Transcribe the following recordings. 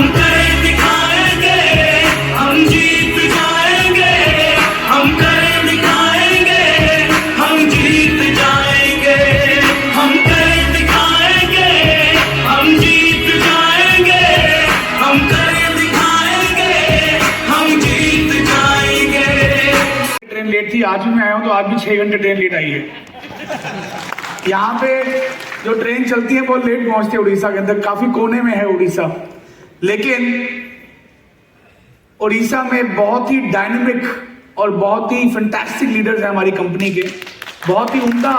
हम कर दिखाएंगे, हम जीत जाएंगे, हम कर दिखाएंगे, हम जीत जाएंगे, हम कर दिखाएंगे, हम जीत जाएंगे, हम कर दिखाएंगे, हम जीत जाएंगे। ट्रेन लेट थी, आज भी मैं आया हूँ तो आज भी 6 घंटे ट्रेन लेट आई है। यहाँ पे जो ट्रेन चलती है बहुत लेट पहुंचती है उड़ीसा के अंदर, काफी कोने में है उड़ीसा, लेकिन उड़ीसा में बहुत ही डायनेमिक और बहुत ही फैंटास्टिक लीडर्स हैं हमारी कंपनी के, बहुत ही उम्दा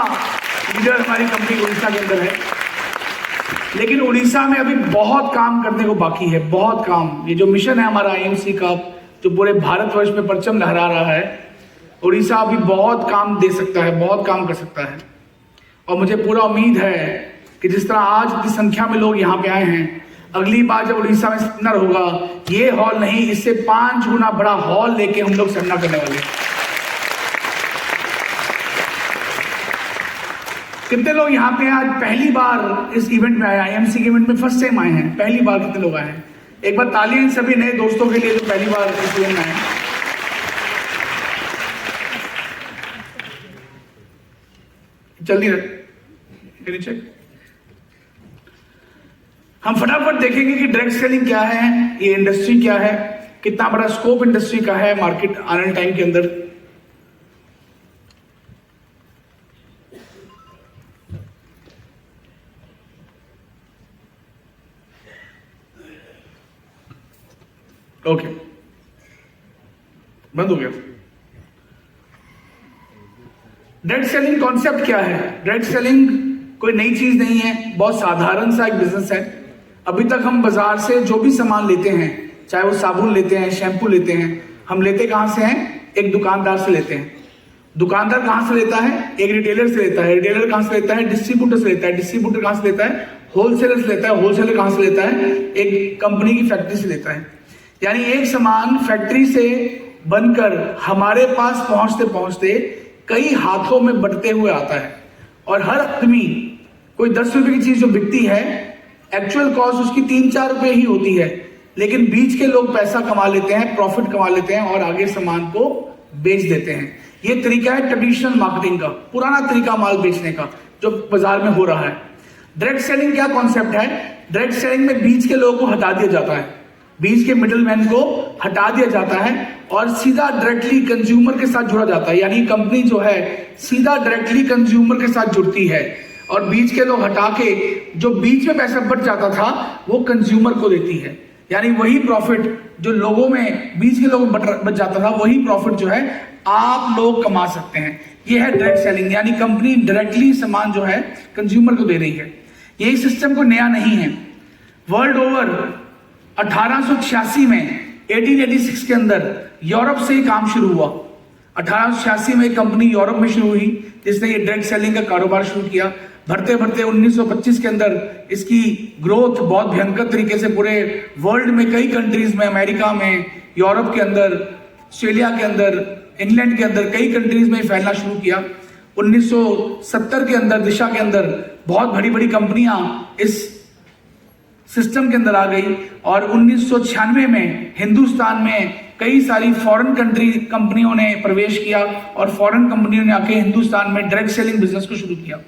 लीडर हमारी कंपनी उड़ीसा के अंदर है। लेकिन उड़ीसा में अभी बहुत काम करने को बाकी है, बहुत काम। ये जो मिशन है हमारा आईएमसी का, जो पूरे भारतवर्ष में परचम लहरा रहा है, उड़ीसा अभी बहुत काम दे सकता है, बहुत काम कर सकता है। और मुझे पूरा उम्मीद है कि जिस तरह आज इतनी संख्या में लोग यहाँ पे आए हैं, अगली बार जब उड़ीसा में सेमिनार होगा, ये हॉल नहीं, इससे 5 गुना बड़ा हॉल लेके हम लोग सेमिनार करने वाले हैं। कितने लोग यहाँ पे आज पहली बार इस इवेंट में आए, आईएमसी के इवेंट में फर्स्ट टाइम आए हैं? पहली बार कितने लोग आए हैं? एक बार तालियां सभी नए दोस्तों के लिए जो पहली बार इस इवेंट में आए हैं। जल्दी नीचे हम फटाफट देखेंगे कि डायरेक्ट सेलिंग क्या है, ये इंडस्ट्री क्या है, कितना बड़ा स्कोप इंडस्ट्री का है मार्केट आने वाले टाइम के अंदर। ओके, बंद हो गया। डायरेक्ट सेलिंग कॉन्सेप्ट क्या है? डायरेक्ट सेलिंग कोई नई चीज नहीं है, बहुत साधारण सा एक बिजनेस है। अभी तक हम बाजार से जो भी सामान लेते हैं, चाहे वो साबुन लेते हैं, शैम्पू लेते हैं, हम लेते कहां से हैं? एक दुकानदार से लेते हैं। दुकानदार कहां से लेता है? एक रिटेलर से लेता है। रिटेलर कहां से लेता है? डिस्ट्रीब्यूटर से लेता है। डिस्ट्रीब्यूटर कहां से लेता है? होलसेलर से लेता है। होलसेलर कहां से लेता है? एक कंपनी की फैक्ट्री से लेता है। यानी एक सामान फैक्ट्री से बनकर हमारे पास पहुंचते पहुंचते कई हाथों में बंटते हुए आता है। और हर आदमी कोई 10 रुपए की चीज जो बिकती है, एक्चुअल कॉस्ट उसकी 3-4 रुपए ही होती है, लेकिन बीच के लोग पैसा कमा लेते हैं, प्रॉफिट कमा लेते हैं और आगे सामान को बेच देते हैं। ये तरीका है ट्रेडिशनल मार्केटिंग का, पुराना तरीका माल बेचने का जो बाजार में हो रहा है। डायरेक्ट सेलिंग क्या कॉन्सेप्ट है? डायरेक्ट सेलिंग में बीच के लोगों को हटा दिया जाता है, बीच के मिडलमैन को हटा दिया जाता है और सीधा डायरेक्टली कंज्यूमर के साथ जुड़ा जाता है। यानी कंपनी जो है सीधा डायरेक्टली कंज्यूमर के साथ जुड़ती है और बीच के लोग हटा के जो बीच में पैसा बच जाता था वो कंज्यूमर को देती है। यानी वही प्रॉफिट जो लोगों में बीच के लोगों बच जाता था, वही प्रॉफिट जो है आप लोग कमा सकते हैं। ये है डायरेक्ट सेलिंग, यानी कंपनी डायरेक्टली सामान जो है कंज्यूमर को दे रही है। यही सिस्टम को नया नहीं है। वर्ल्ड ओवर 1886 में 1886 के अंदर यूरोप से ही काम शुरू हुआ। 1886 में एक कंपनी यूरोप में शुरू हुई जिसने ये डायरेक्ट सेलिंग का कारोबार शुरू किया। बढ़ते बढ़ते 1925 के अंदर इसकी ग्रोथ बहुत भयंकर तरीके से पूरे वर्ल्ड में कई कंट्रीज में, अमेरिका में, यूरोप के अंदर, ऑस्ट्रेलिया के अंदर, इंग्लैंड के अंदर कई कंट्रीज में फैलना शुरू किया। 1970 के अंदर दिशा के अंदर बहुत बड़ी बड़ी कंपनियां इस सिस्टम के अंदर आ गई और 1996 में हिंदुस्तान में कई सारी फॉरेन कंपनियों ने प्रवेश किया और फॉरेन कंपनियों ने आके हिंदुस्तान में डायरेक्ट सेलिंग बिजनेस को शुरू किया।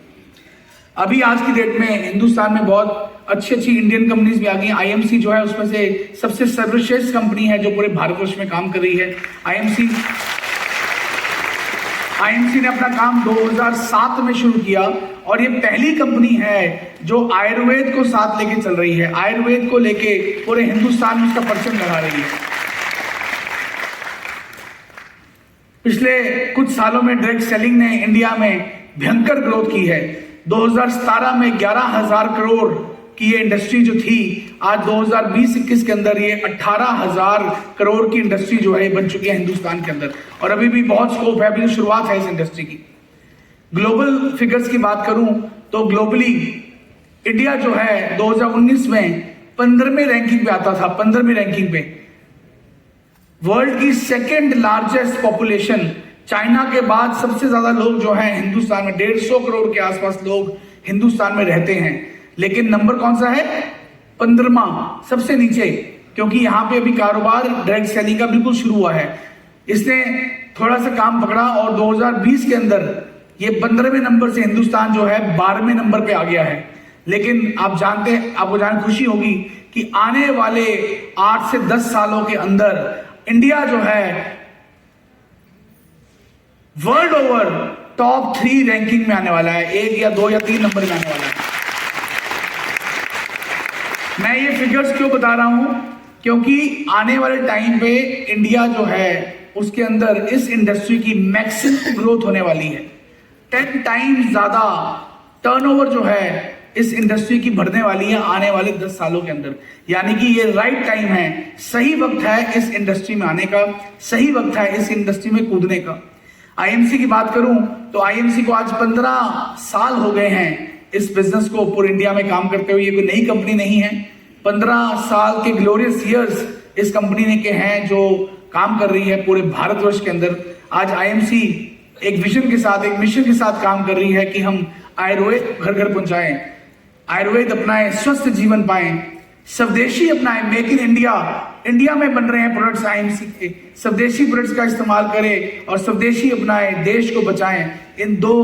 अभी आज की डेट में हिंदुस्तान में बहुत अच्छी अच्छी इंडियन कंपनीज भी आ गई। आईएमसी जो है उसमें से सबसे सर्वश्रेष्ठ कंपनी है जो पूरे भारतवर्ष में काम कर रही है। आईएमसी ने अपना काम 2007 में शुरू किया और ये पहली कंपनी है जो आयुर्वेद को साथ लेके चल रही है। आयुर्वेद को लेके पूरे हिंदुस्तान में उसका परचम लगा रही है। पिछले कुछ सालों में डायरेक्ट सेलिंग ने इंडिया में भयंकर ग्रोथ की है। 2017 में 11,000 करोड़ की ये इंडस्ट्री जो थी, आज 2020-21 के अंदर ये 18,000 करोड़ की इंडस्ट्री जो है बन चुकी है हिंदुस्तान के अंदर। और अभी भी बहुत स्कोप है, अभी तो शुरुआत है इस इंडस्ट्री की। ग्लोबल फिगर्स की बात करूं तो ग्लोबली इंडिया जो है 2019 में 15वें रैंकिंग पे आता था। 15वें रैंकिंग पे वर्ल्ड की सेकेंड लार्जेस्ट पॉपुलेशन, चाइना के बाद सबसे ज्यादा लोग जो हैं हिंदुस्तान में, 150 करोड़ के आसपास लोग हिंदुस्तान में रहते हैं। लेकिन नंबर कौन सा है? 15वां, सबसे नीचे। क्योंकि यहाँ पे अभी कारोबार डायरेक्ट सेलिंग का बिल्कुल शुरू हुआ है। इसने थोड़ा सा काम पकड़ा और 2020 के अंदर ये 15वें नंबर से हिंदुस्तान जो है 12वें नंबर पे आ गया है। लेकिन आप जानते हैं, आपको जान खुशी होगी कि आने वाले 8 से 10 सालों के अंदर इंडिया जो है वर्ल्ड ओवर टॉप 3 रैंकिंग में आने वाला है, 1 या 2 या 3 नंबर में आने वाला है। मैं ये फिगर्स क्यों बता रहा हूं, क्योंकि आने वाले टाइम पे इंडिया जो है उसके अंदर इस इंडस्ट्री की मैक्सिमम ग्रोथ होने वाली है। 10 टाइम्स ज्यादा टर्नओवर जो है इस इंडस्ट्री की बढ़ने वाली है आने वाले 10 सालों के अंदर। यानी कि ये राइट टाइम है, सही वक्त है इस इंडस्ट्री में आने का, सही वक्त है इस इंडस्ट्री में कूदने का। आईएमसी की बात करूं तो आईएमसी को आज 15 साल हो गए हैं इस बिजनेस को पूरे इंडिया में काम करते हुए। ये कोई नई कंपनी नहीं है, 15 साल के ग्लोरियस ईयर्स इस कंपनी ने के हैं जो काम कर रही है पूरे भारतवर्ष के अंदर। आज आईएमसी एक विजन के साथ, एक मिशन के साथ काम कर रही है कि हम आयुर्वेद घर घर पहुंचाएं, आयुर्वेद अपनाएं, स्वस्थ जीवन पाएं, स्वदेशी अपनाएं, मेक इन इंडिया, इंडिया में बन रहे हैं प्रोडक्ट्स आईएमसी के, स्वदेशी प्रोडक्ट्स का इस्तेमाल करें और स्वदेशी अपनाएं, देश को बचाएं। इन 2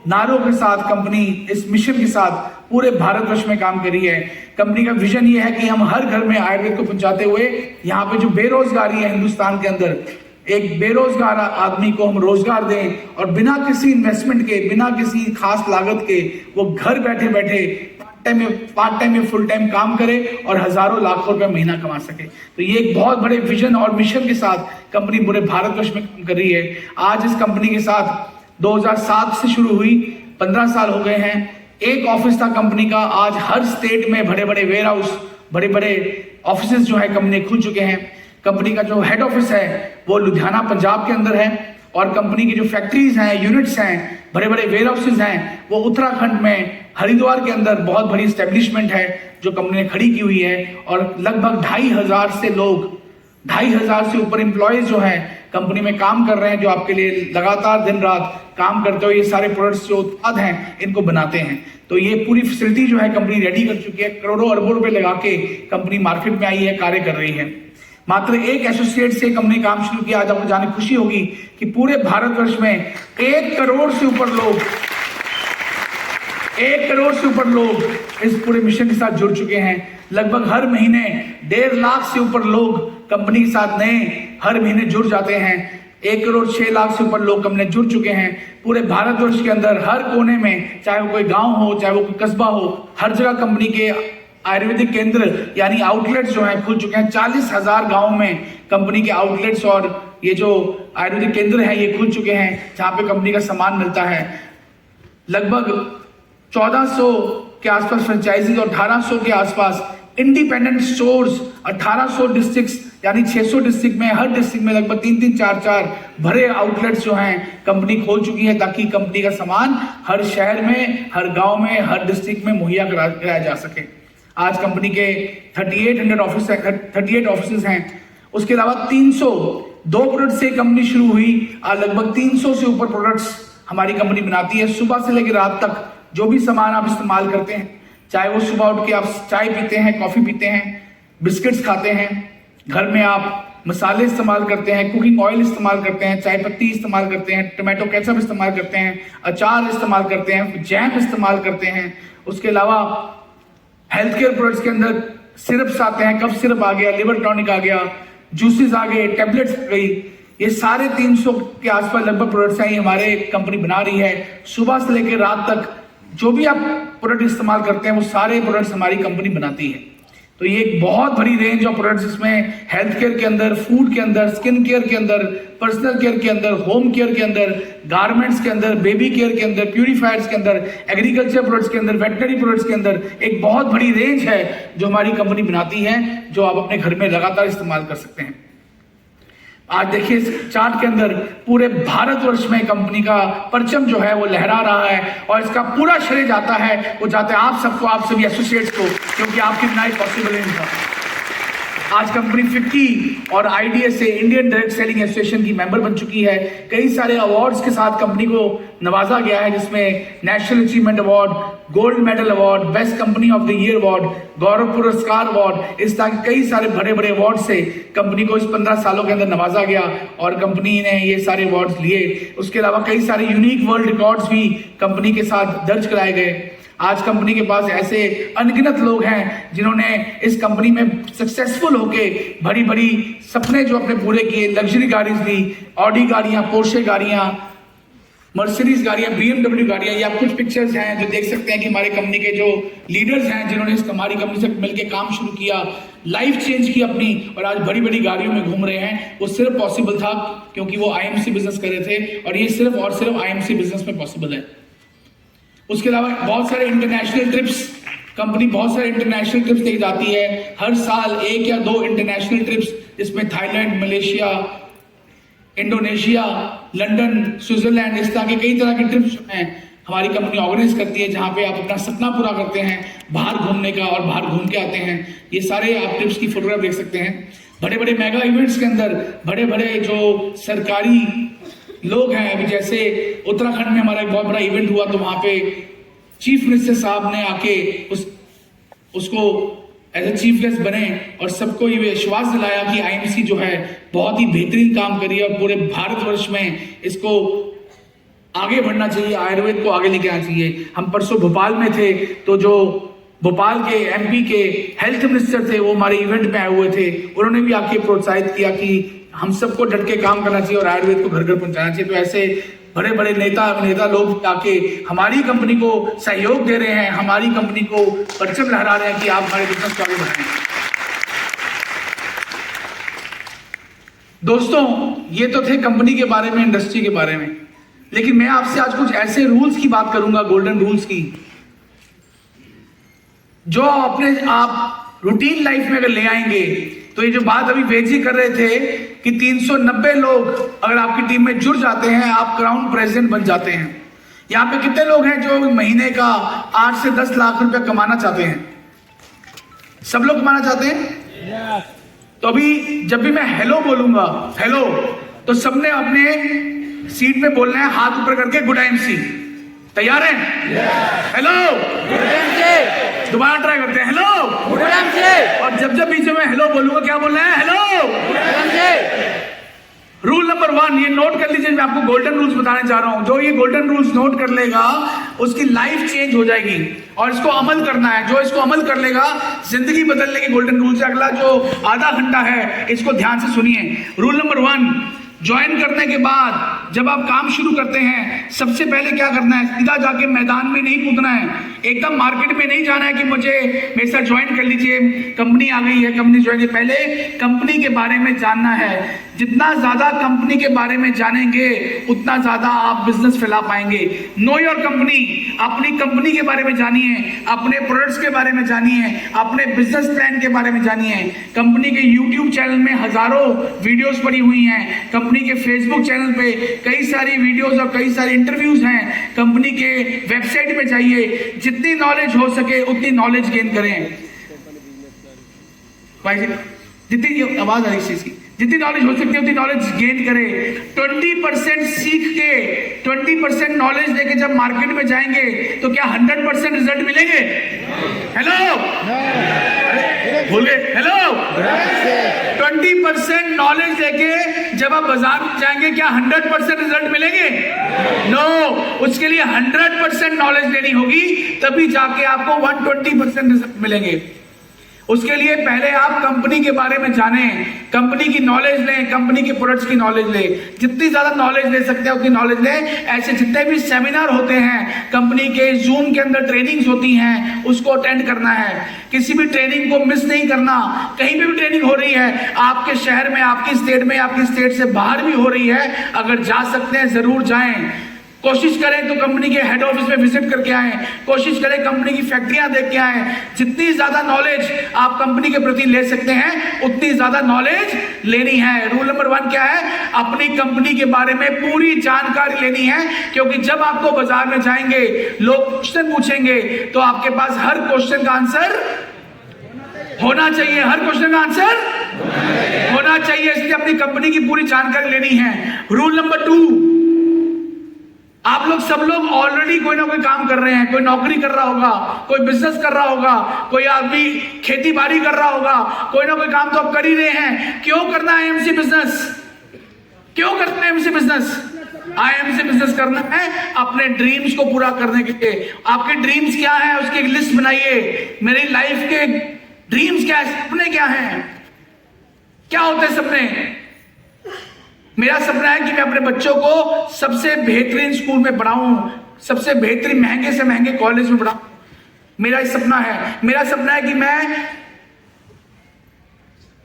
नारों के साथ कंपनी इस मिशन के साथ पूरे भारतवर्ष में काम कर रही है। कंपनी का विजन ये है कि हम हर घर में आयुर्वेद को पहुंचाते हुए यहाँ पे जो बेरोजगारी है हिंदुस्तान के अंदर, एक बेरोजगार आदमी को हम रोजगार दें और बिना किसी इन्वेस्टमेंट के, बिना किसी खास लागत के वो घर बैठे बैठे पार्ट टाइम में फुल टाइम काम करे और हजारों लाखों रुपए महीना कमा सके। तो ये एक बहुत बड़े विजन और मिशन के साथ कंपनी पूरे भारतवर्ष में काम कर रही है। आज इस कंपनी के साथ 2007 से शुरू हुई, 15 साल हो गए हैं। एक ऑफिस था कंपनी का, आज हर स्टेट में बड़े बड़े वेयर हाउस, बड़े बड़े ऑफिस जो है कंपनी खुल चुके हैं। कंपनी का जो हेड ऑफिस है वो लुधियाना पंजाब के अंदर है और कंपनी की जो फैक्ट्रीज हैं, यूनिट्स हैं, बड़े बड़े वेयर हाउसेज हैं वो उत्तराखंड में हरिद्वार के अंदर बहुत बड़ी स्टैब्लिशमेंट है जो कंपनी ने खड़ी की हुई है। और लगभग 2,500 से लोग, 2,500 से ऊपर एम्प्लॉयज जो हैं कंपनी में काम कर रहे हैं, जो आपके लिए लगातार दिन रात काम करते हुए ये सारे प्रोडक्ट्स जो उत्पाद हैं इनको बनाते हैं। तो ये पूरी फैसिलिटी जो है कंपनी रेडी कर चुकी है, करोड़ों अरबों रुपए लगा के कंपनी मार्केट में आई है, कार्य कर रही है। मात्र एक एसोसिएट से कंपनी काम शुरू किया। आज आपको जाने खुशी होगी कि पूरे भारतवर्ष में 1 करोड़ से ऊपर लोग, 1 करोड़ से ऊपर लोग इस पूरे मिशन के साथ जुड़ चुके हैं। लगभग हर महीने 1.5 लाख से ऊपर लोग कंपनी के साथ नए हर महीने जुड़ जाते हैं। 1 करोड़ 6 लाख से ऊपर लोग कंपनी जुड़ चुके हैं। पूरे भारतवर्ष के अंदर हर कोने में, चाहे वो कोई गांव हो, चाहे वो कोई कस्बा हो, हर जगह कंपनी के आयुर्वेदिक केंद्र यानी आउटलेट्स जो हैं खुल चुके हैं। 40,000 गाँव में कंपनी के आउटलेट्स और ये जो आयुर्वेदिक केंद्र हैं ये खुल चुके हैं जहाँ पे कंपनी का सामान मिलता है। लगभग 1400 के आसपास फ्रेंचाइजीज और 1800 के आसपास इंडिपेंडेंट स्टोर्स, 1800 डिस्ट्रिक्ट्स यानी 600 डिस्ट्रिक्ट में, हर डिस्ट्रिक्ट में लगभग 3-3, 4-4 भरे आउटलेट्स जो हैं कंपनी खोल चुकी है ताकि कंपनी का सामान हर शहर में, हर गांव में, हर डिस्ट्रिक्ट में मुहैया कराया जा सके। आज कंपनी के 38 ऑफिस हैं। उसके अलावा 302 प्रोडक्ट से कंपनी शुरू हुई, आज लगभग 300 से ऊपर प्रोडक्ट्स हमारी कंपनी बनाती है। सुबह से लेकर रात तक जो भी सामान आप इस्तेमाल करते हैं, चाहे वो सुबह उठ के आप चाय पीते हैं, कॉफी पीते हैं, बिस्किट्स खाते हैं, घर में आप मसाले इस्तेमाल करते हैं, कुकिंग ऑयल इस्तेमाल करते हैं, चाय पत्ती इस्तेमाल करते हैं, टमाटो केचप इस्तेमाल करते हैं, अचार इस्तेमाल करते हैं, जैम इस्तेमाल करते हैं। उसके अलावा हेल्थ केयर प्रोडक्ट्स के अंदर सिरप्स आते हैं, कफ सिरप आ गया, लिवर टॉनिक आ गया, जूसेस आ गए, टेबलेट्स आ गई। ये सारे 300 के आसपास लगभग प्रोडक्ट्स हैं हमारे कंपनी बना रही है। सुबह से लेकर रात तक जो भी आप प्रोडक्ट इस्तेमाल करते हैं वो सारे प्रोडक्ट्स हमारी कंपनी बनाती है। तो ये एक बहुत बड़ी रेंज ऑफ प्रोडक्ट्स इसमें हेल्थ केयर के अंदर, फूड के अंदर, स्किन केयर के अंदर, पर्सनल केयर के अंदर, होम केयर के अंदर, गारमेंट्स के अंदर, बेबी केयर के अंदर, प्यूरीफायर्स के अंदर, एग्रीकल्चर प्रोडक्ट्स के अंदर, वेटनरी प्रोडक्ट्स के अंदर एक बहुत बड़ी रेंज है जो हमारी कंपनी बनाती है, जो आप अपने घर में लगातार इस्तेमाल कर सकते हैं। आज देखिए इस चार्ट के अंदर पूरे भारतवर्ष में कंपनी का परचम जो है वो लहरा रहा है और इसका पूरा श्रेय जाता है, वो जाता है आप सबको, आप सभी एसोसिएट्स को, क्योंकि आपकी बिना पॉसिबल नहीं था। आज कंपनी FICCI और IDSA Indian direct selling association की मेंबर बन चुकी है। कई सारे अवार्ड्स के साथ कंपनी को नवाजा गया है, जिसमें national achievement award, gold medal award, best company of the year award, Gaurav Puraskar award, इस तरह कई सारे बड़े बड़े अवार्ड से कंपनी को इस 15 सालों के अंदर नवाजा गया और कंपनी ने ये सारे अवार्ड्स लिए। उसके अलावा कई सारे यूनिक वर्ल्ड रिकॉर्ड्स भी कंपनी के साथ दर्ज कराए गए। आज कंपनी के पास ऐसे अनगिनत लोग हैं जिन्होंने इस कंपनी में सक्सेसफुल होके बड़ी बड़ी सपने जो अपने पूरे किए, लग्जरी गाड़ीज ली, ऑडी गाड़ियां, पोर्शे गाड़ियां, मर्सिडीज गाड़ियां, BMW गाड़ियां। ये आप कुछ पिक्चर्स हैं जो देख सकते हैं कि हमारे कंपनी के जो लीडर्स हैं जिन्होंने हमारी कंपनी से मिलकर काम शुरू किया, लाइफ चेंज की अपनी, और आज बड़ी बड़ी गाड़ियों में घूम रहे हैं। वो सिर्फ पॉसिबल था क्योंकि वो IMC बिजनेस कर रहे थे, और ये सिर्फ और सिर्फ IMC बिजनेस में पॉसिबल है। उसके अलावा बहुत सारे इंटरनेशनल ट्रिप्स, कंपनी बहुत सारे इंटरनेशनल ट्रिप्स ले जाती है। हर साल 1 या 2 इंटरनेशनल ट्रिप्स, जिसमें Thailand, Malaysia, Indonesia, London, Switzerland, इस तरह के कई तरह के ट्रिप्स हैं हमारी कंपनी ऑर्गेनाइज करती है, जहां पे आप अपना सपना पूरा करते हैं बाहर घूमने का, और बाहर घूम के आते हैं। ये सारे आप ट्रिप्स की फोटोग्राफ देख सकते हैं। बड़े बड़े मेगा इवेंट्स के अंदर बड़े बड़े जो सरकारी लोग हैं, अभी जैसे उत्तराखंड में हमारा एक बहुत बड़ा इवेंट हुआ, तो वहां पे चीफ मिनिस्टर साहब ने आके उसको एज ए चीफ गेस्ट बने और सबको ये विश्वास दिलाया कि IMC जो है बहुत ही बेहतरीन काम करी है और पूरे भारतवर्ष में इसको आगे बढ़ना चाहिए, आयुर्वेद को आगे लेके आना चाहिए। हम परसों भोपाल में थे, तो जो भोपाल के MP के हेल्थ मिनिस्टर थे वो हमारे इवेंट में आए हुए थे। उन्होंने भी आके प्रोत्साहित किया कि हम सबको डट के काम करना चाहिए और आयुर्वेद को घर घर पहुंचाना चाहिए। तो ऐसे बड़े बड़े नेता लोग आके हमारी कंपनी को सहयोग दे रहे हैं, हमारी कंपनी को परचम लहरा रहे हैं कि आप हमारे बिजनेस को आगे बढ़ाएं। दोस्तों, ये तो थे कंपनी के बारे में, इंडस्ट्री के बारे में, लेकिन मैं आपसे आज कुछ ऐसे रूल्स की बात करूंगा, गोल्डन रूल्स की, जो अपने आप रूटीन लाइफ में अगर ले आएंगे तो ये जो बात अभी वेद जी कर रहे थे कि 390 लोग अगर आपकी टीम में जुड़ जाते हैं, आप क्राउन प्रेसिडेंट बन जाते हैं। यहां पे कितने लोग हैं जो महीने का 8 से 10 लाख रुपया कमाना चाहते हैं? सब लोग कमाना चाहते हैं? तो अभी जब भी मैं हेलो बोलूंगा, हेलो, तो सबने अपने सीट में बोलना है हाथ ऊपर करके, गुड IMC। तैयार हैं? हेलो, दोबारा ट्राई करते हैं, हेलो, और जब जब बीच में हेलो बोलूंगा क्या बोलना है? हेलो। रूल नंबर 1, ये नोट कर लीजिए, मैं आपको गोल्डन रूल्स बताने जा रहा हूं। जो ये गोल्डन रूल्स नोट कर लेगा उसकी लाइफ चेंज हो जाएगी, और इसको अमल करना है। जो इसको अमल कर लेगा, जिंदगी बदलने के गोल्डन रूल्स। अगला जो आधा घंटा है इसको ध्यान से सुनिए। रूल नंबर 1, ज्वाइन करने के बाद जब आप काम शुरू करते हैं, सबसे पहले क्या करना है? सीधा जाके मैदान में नहीं कूदना है, एकदम मार्केट में नहीं जाना है कि मुझे मेरे साथ ज्वाइन कर लीजिए, कंपनी आ गई है, कंपनी ज्वाइन। पहले कंपनी के बारे में जानना है। जितना ज्यादा कंपनी के बारे में जानेंगे उतना ज्यादा आप बिजनेस फैला पाएंगे। नो योर कंपनी, अपनी कंपनी के बारे में जानिए, अपने प्रोडक्ट्स के बारे में जानिए, अपने बिजनेस प्लान के बारे में जानिए। कंपनी के यूट्यूब चैनल में हजारों वीडियोस पड़ी हुई हैं, कंपनी के फेसबुक चैनल पे कई सारी वीडियोस और कई सारे इंटरव्यूज हैं। कंपनी के वेबसाइट पे जाइए, जितनी नॉलेज हो सके उतनी नॉलेज गेन करें। जितनी आवाज आ रही है, जितनी नॉलेज हो सकती है उतनी नॉलेज गेन करें। 20% सीख के 20% नॉलेज लेके जब मार्केट में जाएंगे तो क्या 100% रिजल्ट मिलेंगे? हेलो, बोल गए हेलो। 20% नॉलेज लेके जब आप बाजार में जाएंगे क्या 100% रिजल्ट मिलेंगे? नो, उसके लिए 100% नॉलेज लेनी होगी, तभी जाके आपको 120% रिजल्ट मिलेंगे। उसके लिए पहले आप कंपनी के बारे में जानें, कंपनी की नॉलेज लें, कंपनी के प्रोडक्ट्स की नॉलेज लें। जितनी ज्यादा नॉलेज ले सकते हैं उतनी नॉलेज लें। ऐसे जितने भी सेमिनार होते हैं, कंपनी के जूम के अंदर ट्रेनिंग्स होती हैं, उसको अटेंड करना है। किसी भी ट्रेनिंग को मिस नहीं करना। कहीं पे भी ट्रेनिंग हो रही है, आपके शहर में, आपकी स्टेट में, आपकी स्टेट से बाहर भी हो रही है, अगर जा सकते हैं जरूर जाएं। कोशिश करें तो कंपनी के हेड ऑफिस में विजिट करके आएं, कोशिश करें कंपनी की फैक्ट्रियां देख के आएं। जितनी ज्यादा नॉलेज आप कंपनी के प्रति ले सकते हैं उतनी ज्यादा नॉलेज लेनी है। रूल नंबर 1 क्या है? अपनी कंपनी के बारे में पूरी जानकारी लेनी है, क्योंकि जब आपको बाजार में जाएंगे, लोग क्वेश्चन पूछेंगे तो आपके पास हर क्वेश्चन का आंसर होना चाहिए। हर क्वेश्चन का आंसर होना चाहिए। इसलिए अपनी कंपनी की पूरी जानकारी लेनी है। रूल नंबर 2, आप लोग सब लोग ऑलरेडी कोई ना कोई काम कर रहे हैं। कोई नौकरी कर रहा होगा, कोई बिजनेस कर रहा होगा, कोई आदमी खेती बाड़ी कर रहा होगा, कोई ना कोई काम तो आप कर ही रहे हैं। क्यों करना है आईएमसी बिजनेस? क्यों करना है आईएमसी बिजनेस? आईएमसी बिजनेस करना है अपने ड्रीम्स को पूरा करने के लिए। आपके ड्रीम्स क्या है उसकी एक लिस्ट बनाइए। मेरी लाइफ के ड्रीम्स क्या है, सपने क्या हैं? क्या होते हैं सपने? मेरा सपना है कि मैं अपने बच्चों को सबसे बेहतरीन स्कूल में पढ़ाऊं, सबसे बेहतरीन महंगे से महंगे कॉलेज में पढ़ाऊं। मेरा ये सपना है। मेरा सपना है कि मैं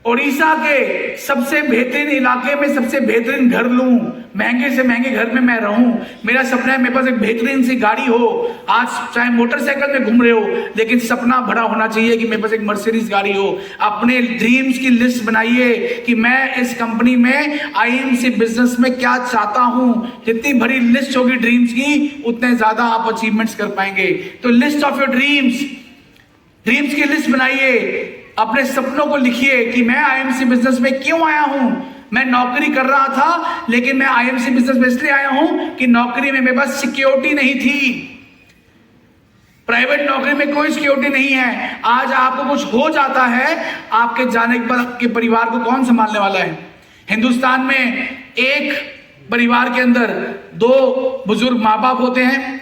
उड़ीसा के सबसे बेहतरीन इलाके में सबसे बेहतरीन घर लूं, महंगे से महंगे घर में मैं रहूं। मेरा सपना है मेरे पास एक बेहतरीन सी गाड़ी हो। आज चाहे मोटरसाइकिल में घूम रहे हो, लेकिन सपना बड़ा होना चाहिए कि मेरे पास एक मर्सिडीज गाड़ी हो। अपने ड्रीम्स की लिस्ट बनाइए कि मैं इस कंपनी में आईएमसी बिजनेस में क्या चाहता हूं। जितनी बड़ी लिस्ट होगी ड्रीम्स की, उतने ज्यादा आप अचीवमेंट्स कर पाएंगे। तो लिस्ट ऑफ योर ड्रीम्स की लिस्ट बनाइए। अपने सपनों को लिखिए कि मैं आईएमसी बिजनेस में क्यों आया हूं। मैं नौकरी कर रहा था, लेकिन मैं आईएमसी बिजनेस में इसलिए आया हूं कि नौकरी में मेरे पास सिक्योरिटी नहीं थी। प्राइवेट नौकरी में कोई सिक्योरिटी नहीं है। आज आपको कुछ हो जाता है, आपके जाने के बाद आपके परिवार को कौन संभालने वाला है? हिंदुस्तान में एक परिवार के अंदर 2 बुजुर्ग माँ बाप होते हैं,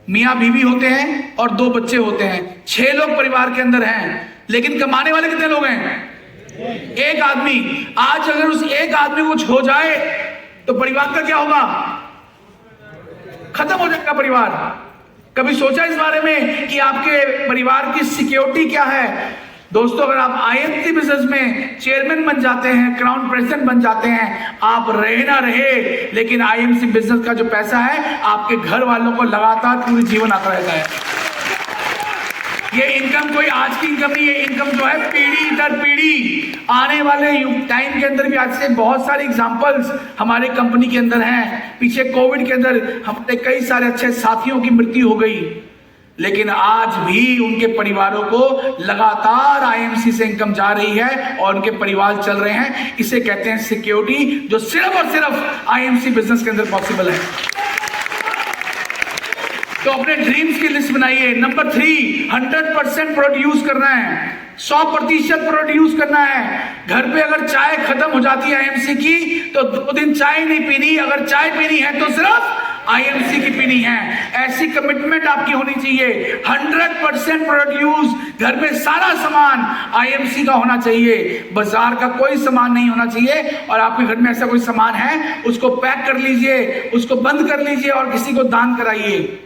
मियाँ बीवी होते हैं और 2 बच्चे होते हैं। 6 लोग परिवार के अंदर हैं, लेकिन कमाने वाले कितने लोग हैं? एक आदमी। आज अगर उस एक आदमी को कुछ हो जाए तो परिवार का क्या होगा? खत्म हो जाएगा परिवार। कभी सोचा इस बारे में कि आपके परिवार की सिक्योरिटी क्या है? दोस्तों, अगर आप आईएमसी बिजनेस में चेयरमैन बन जाते हैं, क्राउन प्रेसिडेंट बन जाते हैं, आप रहे ना रहे, लेकिन आईएमसी बिजनेस का जो पैसा है आपके घर वालों को लगातार पूरी जीवन आता रहता है। ये इनकम कोई आज की इनकम नहीं है। इनकम जो है पीढ़ी दर पीढ़ी आने वाले टाइम के अंदर भी। आज से बहुत सारे एग्जांपल्स हमारे कंपनी के अंदर हैं। पीछे कोविड के अंदर हमारे कई सारे अच्छे साथियों की मृत्यु हो गई, लेकिन आज भी उनके परिवारों को लगातार आईएमसी से इनकम जा रही है और उनके परिवार चल रहे हैं। इसे कहते हैं सिक्योरिटी, जो सिर्फ और सिर्फ आईएमसी बिजनेस के अंदर पॉसिबल है। तो अपने ड्रीम्स की लिस्ट बनाइए। नंबर 3, 100% प्रोड्यूस करना है। 100% प्रोड्यूस करना है। घर पे अगर चाय खत्म हो जाती है आईएमसी की, तो 2 दिन चाय नहीं पीनी। अगर चाय पीनी है तो सिर्फ आईएमसी की पीनी है। ऐसी कमिटमेंट आपकी होनी चाहिए। 100% प्रोड्यूस। घर में सारा सामान आईएमसी का होना चाहिए, बाजार का कोई सामान नहीं होना चाहिए। और आपके घर में ऐसा कोई सामान है, उसको पैक कर लीजिए, उसको बंद कर लीजिए और किसी को दान कराइए।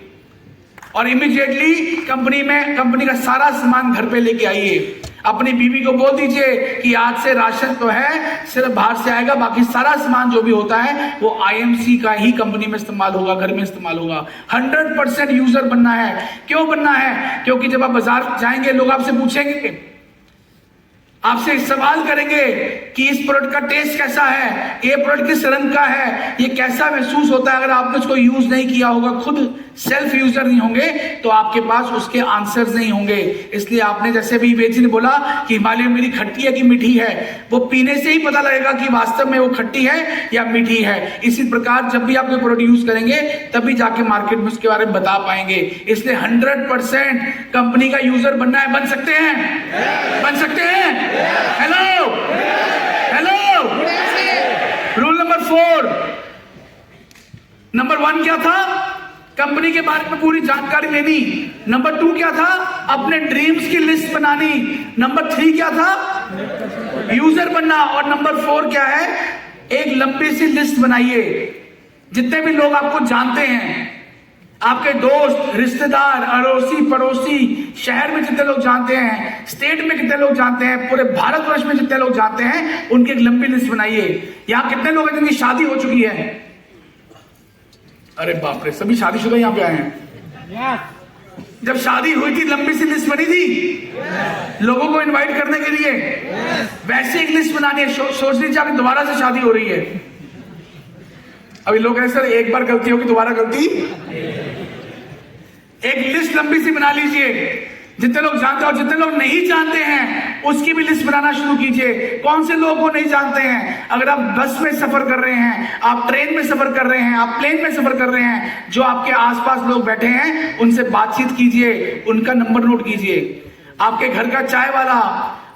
और इमीडिएटली कंपनी का सारा सामान घर पे लेके आइए। अपनी बीवी को बोल दीजिए कि आज से राशन तो है, सिर्फ बाहर से आएगा, बाकी सारा सामान जो भी होता है वो आईएमसी का ही कंपनी में इस्तेमाल होगा, घर में इस्तेमाल होगा। 100% यूजर बनना है। क्यों बनना है? क्योंकि जब आप बाजार जाएंगे, लोग आपसे पूछेंगे, आपसे सवाल करेंगे कि इस प्रोडक्ट का टेस्ट कैसा है, ये प्रोडक्ट किस रंग का है, ये कैसा महसूस होता है। अगर आपने उसको यूज नहीं किया होगा, खुद सेल्फ यूजर नहीं होंगे, तो आपके पास उसके आंसर्स नहीं होंगे। इसलिए आपने, जैसे भी वेजी ने बोला कि हिमालय मेरी खट्टी है कि मीठी है, वो पीने से ही पता लगेगा कि वास्तव में वो खट्टी है या मीठी है। इसी प्रकार जब भी आप कोई प्रोडक्ट यूज करेंगे, तभी जाके मार्केट में उसके बारे में बता पाएंगे। इसलिए 100% कंपनी का यूजर बनना है। बन सकते हैं? बन सकते हैं? Hello hello. Rule number 4। Number 1 क्या था? कंपनी के बारे में पूरी जानकारी लेनी। नंबर 2 क्या था? अपने ड्रीम्स की लिस्ट बनानी। नंबर 3 क्या था? यूजर बनना। और नंबर 4 क्या है? एक लंबी सी लिस्ट बनाइए। जितने भी लोग आपको जानते हैं, आपके दोस्त, रिश्तेदार, अड़ोसी पड़ोसी, शहर में जितने लोग जानते हैं, स्टेट में कितने लोग जानते हैं, पूरे भारतवर्ष में जितने लोग जानते हैं, उनकी एक लंबी लिस्ट बनाइए। यहां कितने लोग हैं जिनकी शादी हो चुकी है? अरे बाप रे, सभी शादीशुदा यहाँ पे आए हैं। जब शादी हुई थी, लंबी सी लिस्ट बनी थी लोगों को इनवाइट करने के लिए। वैसे एक लिस्ट बनानी है। सोच लीजिए आपकी दोबारा से शादी हो रही है। अभी लोग कह सर एक बार गलती होगी, दोबारा गलती। एक लिस्ट लंबी सी बना लीजिए। जितने लोग जानते हैं और जितने लोग नहीं जानते हैं, उसकी भी लिस्ट बनाना शुरू कीजिए। कौन से लोगों को नहीं जानते हैं? अगर आप बस में सफर कर रहे हैं, आप ट्रेन में सफर कर रहे हैं, आप प्लेन में सफर कर रहे हैं, जो आपके आसपास लोग बैठे हैं उनसे बातचीत कीजिए, उनका नंबर नोट कीजिए। आपके घर का चाय वाला,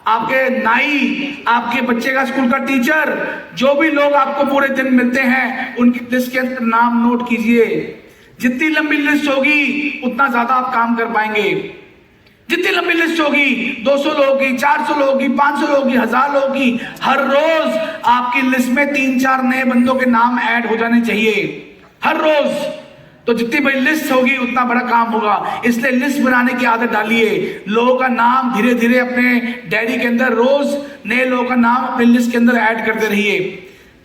आपके नाई, आपके बच्चे का स्कूल का टीचर, जो भी लोग आपको पूरे दिन मिलते हैं उनकी लिस्ट के अंदर नाम नोट कीजिए। जितनी लंबी लिस्ट होगी उतना ज्यादा आप काम कर पाएंगे। जितनी लंबी लिस्ट होगी, 200 लोगों की, 400 लोगों की, 500 लोगों की, 1000 लोगों की, हर रोज आपकी लिस्ट में 3-4 नए बंदों के नाम ऐड हो जाने चाहिए हर रोज। तो जितनी बड़ी लिस्ट होगी उतना बड़ा काम होगा। इसलिए लिस्ट बनाने की आदत डालिए। लोगों का नाम धीरे धीरे अपने डायरी के अंदर रोज नए लोगों का नाम अपनी लिस्ट के अंदर ऐड करते रहिए।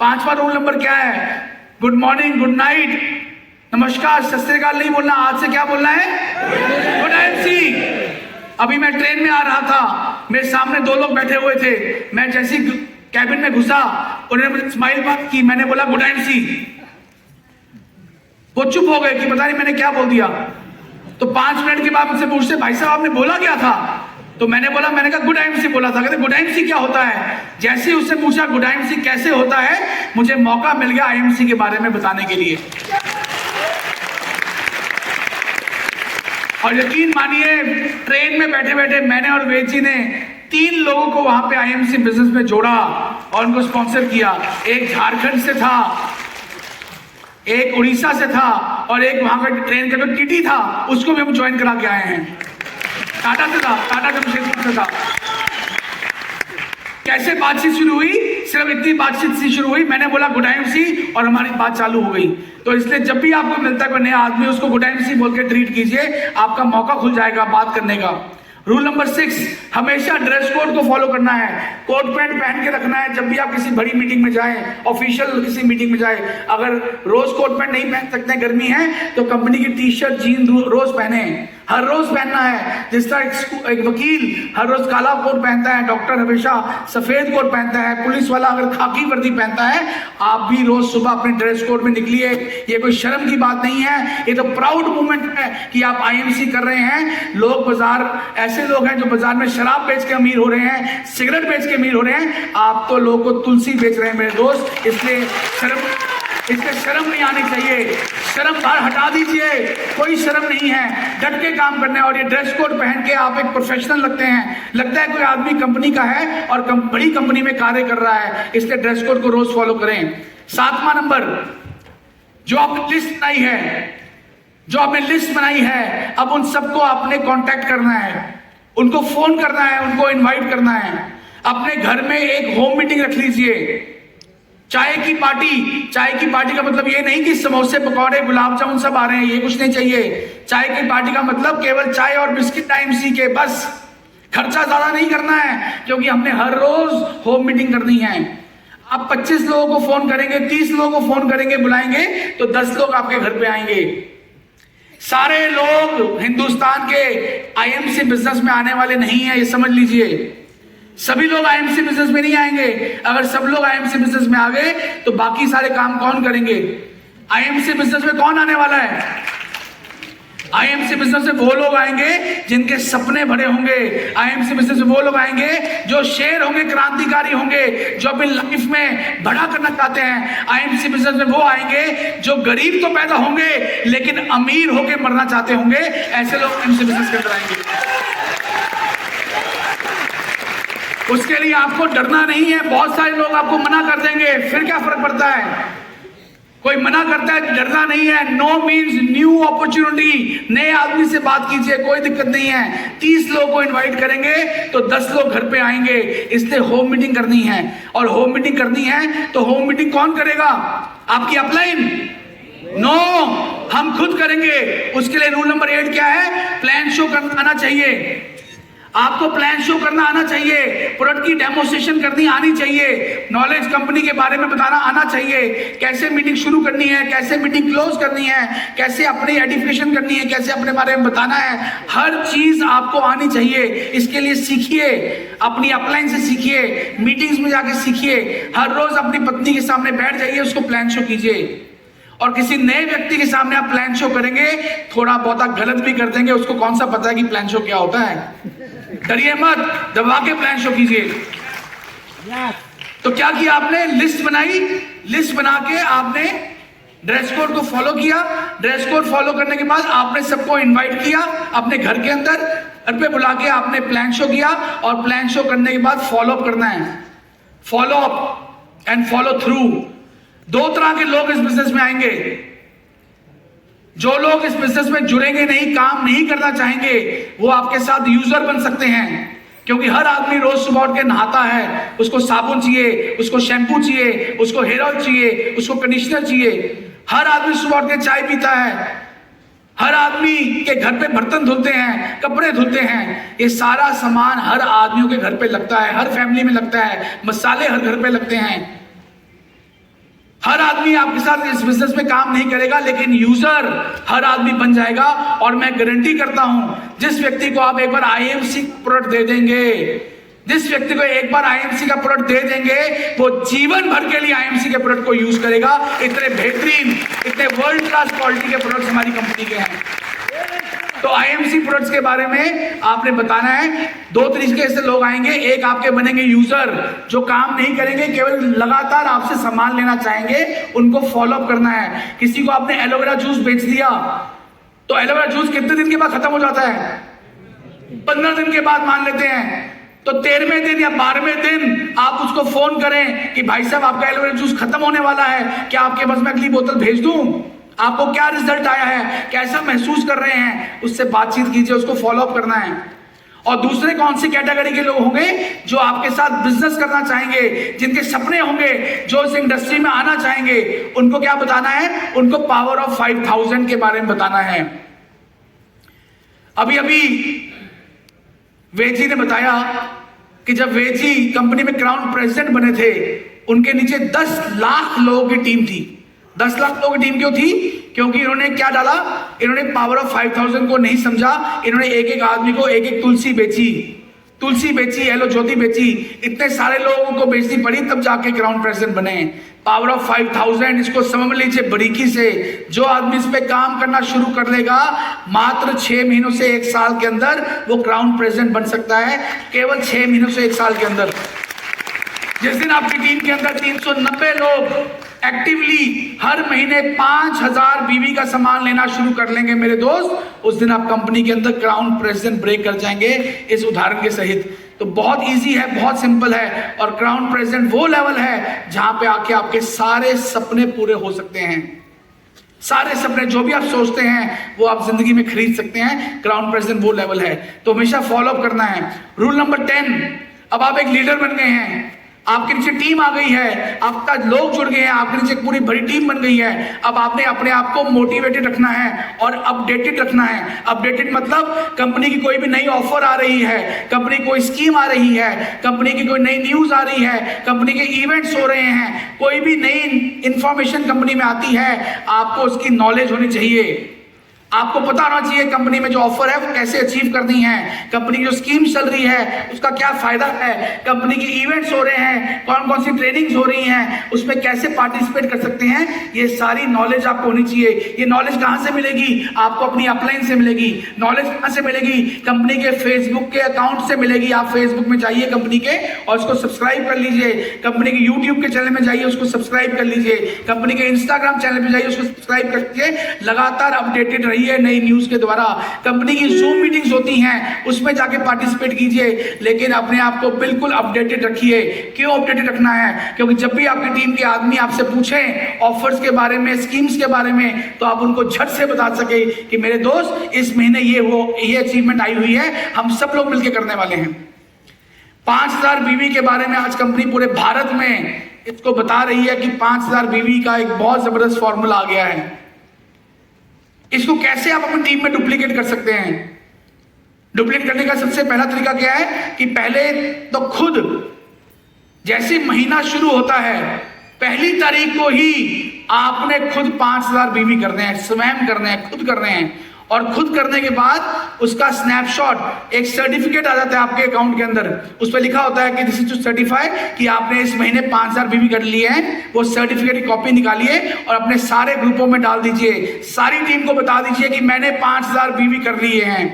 5वां रूल नंबर क्या है? गुड मॉर्निंग, गुड नाइट, नमस्कार, सत श्री अकाल नहीं बोलना। आज से क्या बोलना है? Good IMC. अभी मैं ट्रेन में आ रहा था, मेरे सामने 2 लोग बैठे हुए थे। मैं जैसी कैबिन में घुसा, उन्होंने मुझे स्माइल बात की, मैंने बोला गुड आईएमसी। वो चुप हो गए कि पता नहीं मैंने क्या बोल दिया। तो 5 मिनट के बाद मुझसे पूछते, भाई साहब आपने बोला क्या था? तो मैंने कहा गुड आईएमसी बोला था। कहते गुड आईएमसी क्या होता है? जैसे ही उससे पूछा गुड आईएमसी कैसे होता है, मुझे मौका मिल गया आईएमसी के बारे में बताने के लिए। और यकीन मानिए, ट्रेन में बैठे बैठे मैंने और वेद जी ने 3 लोगों को वहां पे आईएमसी बिजनेस में जोड़ा और उनको स्पॉन्सर किया। एक झारखंड से था, एक उड़ीसा से था, और एक वहां का ट्रेन का जो टीटी था उसको भी हम ज्वाइन करा के आए हैं। टाटा से था, टाटा जमशेदपुर से था। कैसे बातचीत शुरू हुई? सिर्फ इतनी बातचीत से शुरू हुई, मैंने बोला गुड आईएमसी और हमारी बात चालू हो गई। तो इसलिए जब भी आपको मिलता है कोई नया आदमी, उसको गुड आईएमसी बोल के ट्रीट कीजिए, आपका मौका खुल जाएगा बात करने का। रूल नंबर 6, हमेशा ड्रेस कोड को फॉलो करना है। कोट पैंट पहन के रखना है जब भी आप किसी बड़ी मीटिंग में जाएं, ऑफिशियल किसी मीटिंग में जाएं। अगर रोज कोट पैंट नहीं पहन सकते, गर्मी है, तो कंपनी की टी-शर्ट, जीन रोज पहने, हर रोज पहनना है। जिस तरह एक वकील हर रोज काला कोट पहनता है, डॉक्टर हमेशा सफेद कोट पहनता है, पुलिस वाला अगर खाकी वर्दी पहनता है, आप भी रोज सुबह अपने ड्रेस कोड में निकलिए। ये कोई शर्म की बात नहीं है, ये तो प्राउड मोमेंट है कि आप आईएमसी कर रहे हैं। लोग बाजार, ऐसे लोग हैं जो बाजार में शराब बेच के अमीर हो रहे हैं, सिगरेट बेच के अमीर हो रहे हैं, आप तो लोगों को तुलसी बेच रहे हैं मेरे दोस्त। इसलिए शर्म नहीं आनी चाहिए। शर्म बाहर हटा दीजिए, कोई शर्म नहीं है, डट के काम करना है। और ये ड्रेस कोड पहन के आप एक प्रोफेशनल लगते हैं, लगता है कोई आदमी कंपनी का है और बड़ी कंपनी में कार्य कर रहा है। इसलिए ड्रेस कोड को रोज फॉलो करें। 7वां नंबर, जो आपने लिस्ट बनाई है, अब उन सबको आपने कांटेक्ट करना है, उनको फोन करना है, उनको इनवाइट करना है। अपने घर में एक होम मीटिंग रख लीजिए। चाय की पार्टी का मतलब ये नहीं कि समोसे, पकौड़े, गुलाब जामुन सब आ रहे हैं, ये कुछ नहीं चाहिए। चाय की पार्टी का मतलब केवल चाय और बिस्किट आईएमसी के, बस। खर्चा ज्यादा नहीं करना है, क्योंकि हमने हर रोज होम मीटिंग करनी है। आप 25 लोगों को फोन करेंगे, 30 लोगों को फोन करेंगे, बुलाएंगे, तो 10 लोग आपके घर पे आएंगे। सारे लोग हिंदुस्तान के आईएमसी बिजनेस में आने वाले नहीं है, ये समझ लीजिए। सभी लोग आईएमसी बिजनेस में नहीं आएंगे। अगर सब लोग आईएमसी बिजनेस में आ गए तो बाकी सारे काम कौन करेंगे? आईएमसी बिजनेस में कौन आने वाला है? आईएमसी बिजनेस में वो लोग आएंगे जिनके सपने भरे होंगे। आईएमसी बिजनेस में वो लोग आएंगे जो शेर होंगे, क्रांतिकारी होंगे, जो अपनी लाइफ में बड़ा करना चाहते हैं। आईएमसी बिजनेस में वो आएंगे जो गरीब तो पैदा होंगे लेकिन अमीर होके मरना चाहते होंगे। ऐसे लोग आईएमसी बिजनेस के अंदर आएंगे। उसके लिए आपको डरना नहीं है। बहुत सारे लोग आपको मना कर देंगे, फिर क्या फर्क पड़ता है? कोई मना करता है, डरना नहीं है। No means new opportunity. नए आदमी से बात कीजिए, कोई दिक्कत नहीं है। 30 लोगों को इनवाइट करेंगे तो 10 लोग घर पे आएंगे। इसलिए होम मीटिंग करनी है। और होम मीटिंग करनी है तो होम मीटिंग कौन करेगा? आपकी अपलाइन? नो, हम खुद करेंगे। उसके लिए रूल नंबर 8 क्या है? प्लान शो करना आना चाहिए। आपको प्लान शो करना आना चाहिए, प्रोडक्ट की डेमोस्ट्रेशन करनी आनी चाहिए, नॉलेज कंपनी के बारे में बताना आना चाहिए, कैसे मीटिंग शुरू करनी है, कैसे मीटिंग क्लोज करनी है, कैसे अपनी एडिफिकेशन करनी है, कैसे अपने बारे में बताना है। हर चीज आपको आनी चाहिए। इसके लिए सीखिए, अपनी अपलाइन से सीखिए, मीटिंग्स में जाके सीखिए। हर रोज अपनी पत्नी के सामने बैठ जाइए, उसको प्लान शो कीजिए। और किसी नए व्यक्ति के सामने आप प्लान शो करेंगे, थोड़ा बहुत गलत भी कर देंगे, उसको कौन सा पता है कि प्लान शो क्या होता है? डरिए मत, दबा के प्लान शो कीजिए। तो क्या किया आपने, लिस्ट बनाई, लिस्ट बना के आपने ड्रेस कोड को फॉलो किया। ड्रेस कोड फॉलो करने के बाद आपने सबको इनवाइट किया अपने घर के अंदर, घर पे बुला के आपने प्लान शो किया। और प्लान शो करने के बाद फॉलो अप करना है, follow up and follow through. दो तरह के लोग इस बिजनेस में आएंगे। जो लोग इस बिजनेस में जुड़ेंगे नहीं, काम नहीं करना चाहेंगे, वो आपके साथ यूजर बन सकते हैं। क्योंकि हर आदमी रोज सुबह उठ के नहाता है, उसको साबुन चाहिए, उसको शैम्पू चाहिए, उसको हेयर ऑयल चाहिए, उसको कंडीशनर चाहिए। हर आदमी सुबह उठ के चाय पीता है, हर आदमी के घर पे बर्तन धुलते हैं, कपड़े धुलते हैं। ये सारा सामान हर आदमियों के घर पे लगता है, हर फैमिली में लगता है। मसाले हर घर पे लगते हैं। हर आदमी आपके साथ इस बिजनेस में काम नहीं करेगा, लेकिन यूजर हर आदमी बन जाएगा। और मैं गारंटी करता हूं, जिस व्यक्ति को आप एक बार आईएमसी प्रोडक्ट दे देंगे, जिस व्यक्ति को एक बार आईएमसी का प्रोडक्ट दे देंगे, वो जीवन भर के लिए आईएमसी के प्रोडक्ट को यूज करेगा। इतने बेहतरीन, इतने वर्ल्ड क्लास क्वालिटी के प्रोडक्ट्स हमारी कंपनी के हैं। तो आईएमसी प्रोडक्ट्स के बारे में आपने बताना है। दो तरीके से लोग आएंगे, एक आपके बनेंगे यूजर, जो काम नहीं करेंगे, केवल लगातार आपसे सामान लेना चाहेंगे, उनको फॉलो अप करना है। किसी को आपने एलोवेरा जूस बेच दिया, तो एलोवेरा जूस कितने दिन के बाद खत्म हो जाता है? 15 दिन के बाद मान लेते हैं। तो 13वें दिन या 12वें दिन आप उसको फोन करें कि भाई साहब आपका एलोवेरा जूस खत्म होने वाला है, क्या आपके पास मैं अगली बोतल भेज दूं? आपको क्या रिजल्ट आया है, कैसा महसूस कर रहे हैं, उससे बातचीत कीजिए, उसको फॉलो अप करना है। और दूसरे कौन सी कैटेगरी के लोग होंगे? जो आपके साथ बिजनेस करना चाहेंगे, जिनके सपने होंगे, जो इस इंडस्ट्री में आना चाहेंगे, उनको क्या बताना है? उनको पावर ऑफ 5000 के बारे में बताना है। अभी अभी वेजी ने बताया कि जब वेजी कंपनी में क्राउन प्रेसिडेंट बने थे, उनके नीचे 10 लाख लोगों की टीम थी। 10 लाख लोगों की टीम क्यों थी? क्योंकि इन्होंने क्या डाला? इन्होंने पावर ऑफ 5000 को नहीं समझा। इन्होंने एक एक आदमी को एक एक तुलसी बेची, तुलसी बेची, एलो ज्योति बेची, इतने सारे लोगों को बेचनी पड़ी, तब जाके क्राउन प्रेसिडेंट बने। पावर ऑफ 5000, इसको समझ लीजिए बारीकी से। जो आदमी इस पे काम करना शुरू कर लेगा, मात्र 6 महीनों से 1 साल के अंदर वो क्राउन प्रेसिडेंट बन सकता है। केवल 6 महीनों से 1 साल के अंदर। जिस दिन आपकी टीम के अंदर 390 लोग एक्टिवली हर महीने 5000 बीवी का सामान लेना शुरू कर लेंगे मेरे दोस्त, उस दिन आप कंपनी के अंदर क्राउन प्रेसिडेंट ब्रेक कर जाएंगे, इस उदाहरण के सहित। तो बहुत इजी है, बहुत सिंपल है। और क्राउन प्रेसिडेंट वो लेवल है जहां पे आके आपके सारे सपने पूरे हो सकते हैं। सारे सपने जो भी आप सोचते हैं वो आप जिंदगी में खरीद सकते हैं। क्राउन प्रेसिडेंट वो लेवल है। तो हमेशा फॉलो अप करना है। रूल नंबर 10, अब आप एक लीडर बन गए हैं, आपके नीचे टीम आ गई है, आपका लोग जुड़ गए हैं, आपके नीचे पूरी बड़ी टीम बन गई है। अब आपने अपने आप को मोटिवेटेड रखना है और अपडेटेड रखना है। अपडेटेड मतलब कंपनी की कोई भी नई ऑफर आ रही है, कंपनी की कोई स्कीम आ रही है, कंपनी की कोई नई न्यूज आ रही है, कंपनी के इवेंट्स हो रहे हैं, कोई भी नई इंफॉर्मेशन कंपनी में आती है, आपको उसकी नॉलेज होनी चाहिए। आपको पता होना चाहिए कंपनी में जो ऑफर है वो कैसे अचीव करनी है, कंपनी की जो स्कीम चल रही है उसका क्या फायदा है, कंपनी के इवेंट्स हो रहे हैं, कौन कौन सी ट्रेनिंग्स हो रही हैं, उसमें कैसे पार्टिसिपेट कर सकते हैं, ये सारी नॉलेज आपको होनी चाहिए। ये नॉलेज कहां से मिलेगी? आपको अपनी अपलाइन से मिलेगी। नॉलेज कहां से मिलेगी? कंपनी के फेसबुक के अकाउंट से मिलेगी। आप फेसबुक में जाइए कंपनी के और उसको सब्सक्राइब कर लीजिए। कंपनी के यूट्यूब के चैनल में जाइए, उसको सब्सक्राइब कर लीजिए। कंपनी के इंस्टाग्राम चैनल पर जाइए, उसको सब्सक्राइब करके लगातार अपडेटेड रहिए नई न्यूज के द्वारा। कंपनी की जूम मीटिंग्स होती हैं, उसमें जाके पार्टिसिपेट कीजिए, लेकिन अपने आप को बिल्कुल अपडेटेड रखिए। क्यों अपडेटेड रखना है? क्योंकि जब भी आपकी टीम के आदमी आपसे पूछें ऑफर्स के बारे में, स्कीम्स के बारे में, तो आप उनको झट से बता सके कि मेरे दोस्त इस महीने ये अचीवमेंट आई हुई है, हम सब लोग मिलकर करने वाले हैं। 5000 बीवी के बारे में आज कंपनी पूरे भारत में इसको बता रही है कि 5000 बीवी का एक बहुत जबरदस्त फॉर्मूला आ गया है। इसको कैसे आप अपनी टीम में डुप्लीकेट कर सकते हैं? डुप्लीकेट करने का सबसे पहला तरीका क्या है कि पहले तो खुद, जैसे महीना शुरू होता है, पहली तारीख को ही आपने खुद 5000 बीवी करने हैं, स्वयं करने हैं, खुद करने हैं। और खुद करने के बाद उसका स्नैपशॉट, एक सर्टिफिकेट आ जाता है आपके अकाउंट के अंदर, उस पर लिखा होता है कि दिस इज टू सर्टिफाई कि आपने इस महीने 5000 बीवी कर लिए हैं। वो सर्टिफिकेट की कॉपी निकालिए और अपने सारे ग्रुपों में डाल दीजिए। सारी टीम को बता दीजिए कि मैंने 5000 बीवी कर लिए हैं।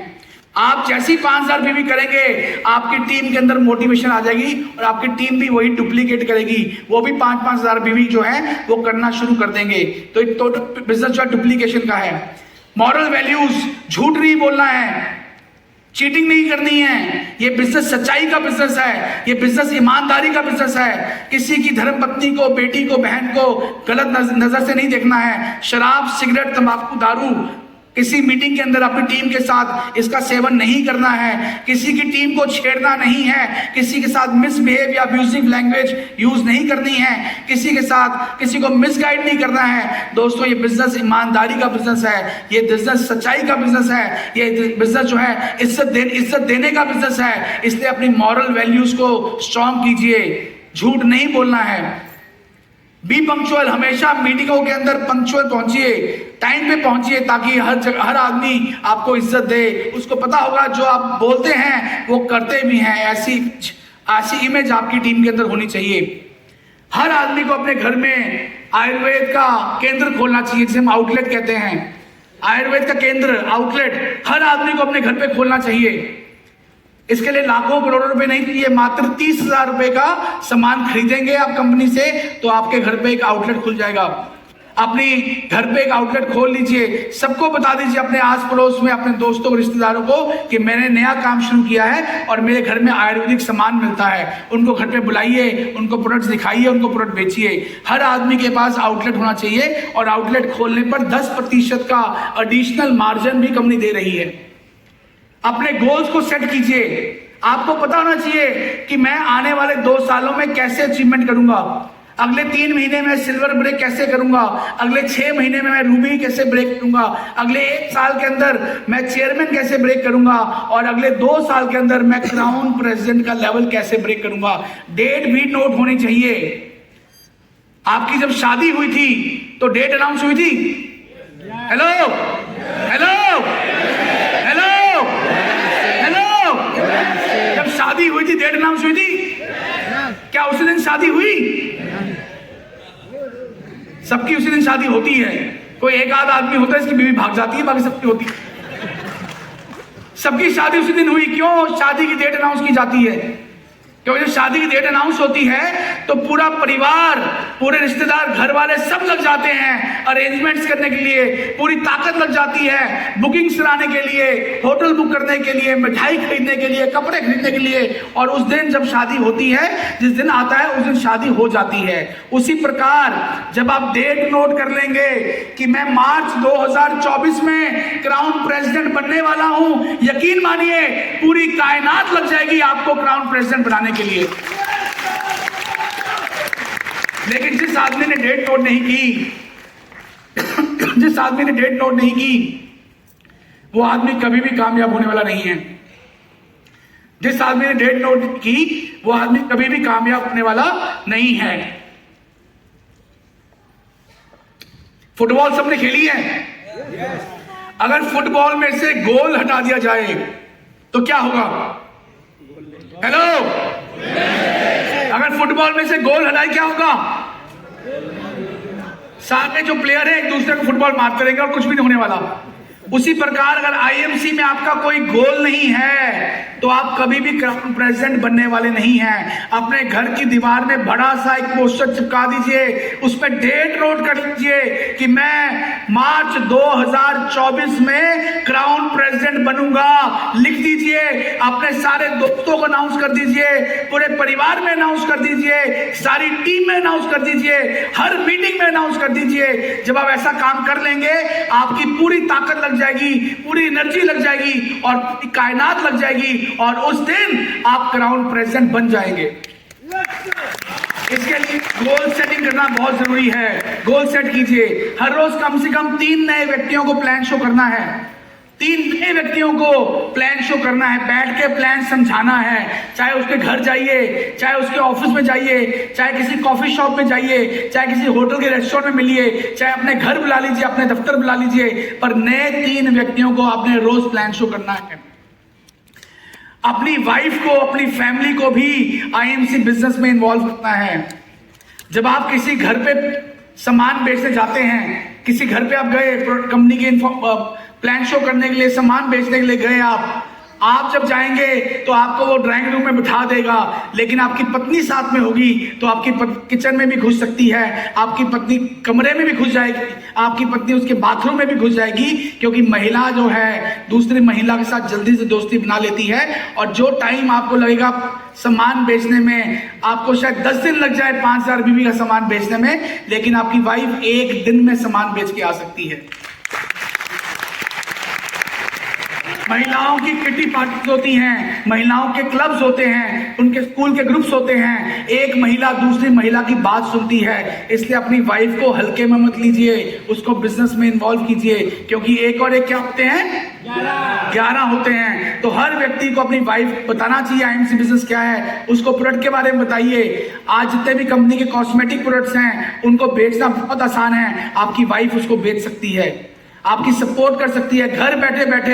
आप जैसी 5000 बीवी करेंगे, आपकी टीम के अंदर मोटिवेशन आ जाएगी और आपकी टीम भी वही डुप्लीकेट करेगी, वो भी 5-5 बीवी जो है वो करना शुरू कर देंगे। तो टोटल बिजनेस जो है डुप्लीकेशन का है। मॉरल वैल्यूज, झूठ नहीं बोलना है, चीटिंग नहीं करनी है, ये बिजनेस सच्चाई का बिजनेस है, ये बिजनेस ईमानदारी का बिजनेस है। किसी की धर्मपत्नी को, बेटी को, बहन को गलत नजर से नहीं देखना है। शराब, सिगरेट, तंबाकू, दारू किसी मीटिंग के अंदर अपनी टीम के साथ इसका सेवन नहीं करना है। किसी की टीम को छेड़ना नहीं है, किसी के साथ मिसबिहेव या अब्यूजिव लैंग्वेज यूज नहीं करनी है, किसी के साथ किसी को मिसगाइड नहीं करना है। दोस्तों, ये बिजनेस ईमानदारी का बिजनेस है, ये बिजनेस सच्चाई का बिजनेस है, ये बिजनेस जो है इज्जत देने का बिजनेस है। इसलिए अपनी मॉरल वैल्यूज को स्ट्रॉन्ग कीजिए, झूठ नहीं बोलना है। बी पंक्चुअल, हमेशा मीटिंगों के अंदर पंक्चुअल पहुंचिए, टाइम पे पहुंचिए, ताकि हर आदमी आपको इज्जत दे। उसको पता होगा जो आप बोलते हैं वो करते भी हैं। ऐसी इमेज आपकी टीम के अंदर होनी चाहिए। हर आदमी को अपने घर में आयुर्वेद का केंद्र खोलना चाहिए, जिसे हम आउटलेट कहते हैं। आयुर्वेद का केंद्र, आउटलेट हर आदमी को अपने घर पे खोलना चाहिए। इसके लिए लाखों करोड़ों रुपए नहीं चाहिए, मात्र 30,000 रुपए का सामान खरीदेंगे आप कंपनी से, तो आपके घर पे एक आउटलेट खुल जाएगा। अपनी घर पे एक आउटलेट खोल लीजिए, सबको बता दीजिए, अपने आस पड़ोस में, अपने दोस्तों, रिश्तेदारों को कि मैंने नया काम शुरू किया है और मेरे घर में आयुर्वेदिक सामान मिलता है। उनको घर पे बुलाइए, उनको प्रोडक्ट्स दिखाइए, उनको प्रोडक्ट बेचिए। हर आदमी के पास आउटलेट होना चाहिए और आउटलेट खोलने पर 10% का एडिशनल मार्जिन भी कंपनी दे रही है। अपने गोल्स को सेट कीजिए। आपको पता होना चाहिए कि मैं आने वाले 2 सालों में कैसे अचीवमेंट करूंगा, अगले 3 महीने में सिल्वर ब्रेक कैसे करूंगा, अगले 6 महीने में मैं रूबी कैसे ब्रेक करूंगा, अगले 1 साल के अंदर मैं चेयरमैन कैसे ब्रेक करूंगा और अगले 2 साल के अंदर मैं क्राउन प्रेसिडेंट का लेवल कैसे ब्रेक करूंगा। डेट भी नोट होनी चाहिए। आपकी जब शादी हुई थी तो डेट अनाउंस हुई थी। हेलो हेलो हेलो हेलो, जब शादी हुई थी डेट अनाउंस हुई थी क्या? उसी दिन शादी हुई? सबकी उसी दिन शादी होती है। कोई एक आध आदमी होता है इसकी बीवी भाग जाती है, बाकी सबकी होती है। सबकी शादी उसी दिन हुई। क्यों शादी की डेट अनाउंस की जाती है? क्योंकि जब शादी की डेट अनाउंस होती है तो पूरा परिवार, पूरे रिश्तेदार, घर वाले सब लग जाते हैं अरेंजमेंट्स करने के लिए, पूरी ताकत लग जाती है बुकिंग्स कराने के लिए, होटल बुक करने के लिए, मिठाई खरीदने के लिए, कपड़े खरीदने के लिए। और उस दिन जब शादी होती है, जिस दिन आता है उस दिन शादी हो जाती है। उसी प्रकार जब आप डेट नोट कर लेंगे कि मैं मार्च 2024 में क्राउन प्रेसिडेंट बनने वाला हूं, यकीन मानिए पूरी कायनात लग जाएगी आपको क्राउन प्रेसिडेंट बनाने के लिए। लेकिन जिस आदमी ने डेट नोट नहीं की, जिस आदमी ने डेट नोट नहीं की, वो आदमी कभी भी कामयाब होने वाला नहीं है। जिस आदमी ने डेट नोट की, वो आदमी कभी भी कामयाब होने वाला नहीं है। फुटबॉल सबने खेली है। अगर फुटबॉल में से गोल हटा दिया जाए तो क्या होगा? हेलो, अगर फुटबॉल में से गोल हटाए क्या होगा? सारे जो प्लेयर है एक दूसरे को फुटबॉल मारते रहेंगे और कुछ भी नहीं होने वाला। उसी प्रकार अगर आईएमसी में आपका कोई गोल नहीं है तो आप कभी भी क्राउन प्रेसिडेंट बनने वाले नहीं हैं। अपने घर की दीवार में बड़ा सा एक पोस्टर चिपका दीजिए, उस पर डेट नोट कर लीजिए कि मैं मार्च 2024 में क्राउन प्रेसिडेंट बनूंगा। लिख दीजिए, अपने सारे दोस्तों को अनाउंस कर दीजिए, पूरे परिवार में अनाउंस कर दीजिए, सारी टीम में अनाउंस कर दीजिए, हर मीटिंग में अनाउंस कर दीजिए। जब आप ऐसा काम कर लेंगे, आपकी पूरी ताकत लग जाएगी, पूरी एनर्जी लग जाएगी और पूरी कायनात लग जाएगी और उस दिन आप क्राउन प्रेसिडेंट बन जाएंगे। इसके लिए गोल सेटिंग करना बहुत जरूरी है। गोल सेट कीजिए। हर रोज कम से कम 3 नए व्यक्तियों को प्लान शो करना है। 3 नए व्यक्तियों को प्लान शो करना है, बैठ के प्लान समझाना है। चाहे उसके घर जाइए, चाहे उसके ऑफिस में जाइए, चाहे किसी कॉफी शॉप में जाइए, चाहे किसी होटल के रेस्टोरेंट में मिलिए, चाहे अपने घर बुला लीजिए, अपने दफ्तर बुला लीजिए, पर नए 3 व्यक्तियों को आपने रोज प्लान शो करना है। अपनी वाइफ को, अपनी फैमिली को भी आईएमसी बिजनेस में इन्वॉल्व करना है। जब आप किसी घर पे सामान बेचने जाते हैं, किसी घर पे आप गए, कंपनी के प्लान शो करने के लिए, सामान बेचने के लिए गए आप, आप जब जाएंगे तो आपको वो ड्राइंग रूम में बिठा देगा, लेकिन आपकी पत्नी साथ में होगी तो आपकी किचन में भी घुस सकती है, आपकी पत्नी कमरे में भी घुस जाएगी, आपकी पत्नी उसके बाथरूम में भी घुस जाएगी, क्योंकि महिला जो है दूसरी महिला के साथ जल्दी से दोस्ती बना लेती है। और जो टाइम आपको लगेगा सामान बेचने में, आपको शायद 10 दिन लग जाए 5000 बीवी का सामान बेचने में, लेकिन आपकी वाइफ 1 दिन में सामान बेच के आ सकती है। महिलाओं की किटी पार्टीज होती हैं, महिलाओं के क्लब्स होते हैं, उनके स्कूल के ग्रुप्स होते हैं, एक महिला दूसरी महिला की बात सुनती है। इसलिए अपनी वाइफ को हल्के में मत लीजिए, उसको बिजनेस में इन्वॉल्व कीजिए, क्योंकि एक और एक क्या होते हैं, 11 होते हैं। तो हर व्यक्ति को अपनी वाइफ बताना चाहिए आईएमसी बिजनेस क्या है, उसको प्रोडक्ट के बारे में बताइए। आज जितने भी कंपनी के कॉस्मेटिक प्रोडक्ट्स हैं उनको बेचना बहुत आसान है, आपकी वाइफ उसको बेच सकती है, आपकी सपोर्ट कर सकती है घर बैठे बैठे।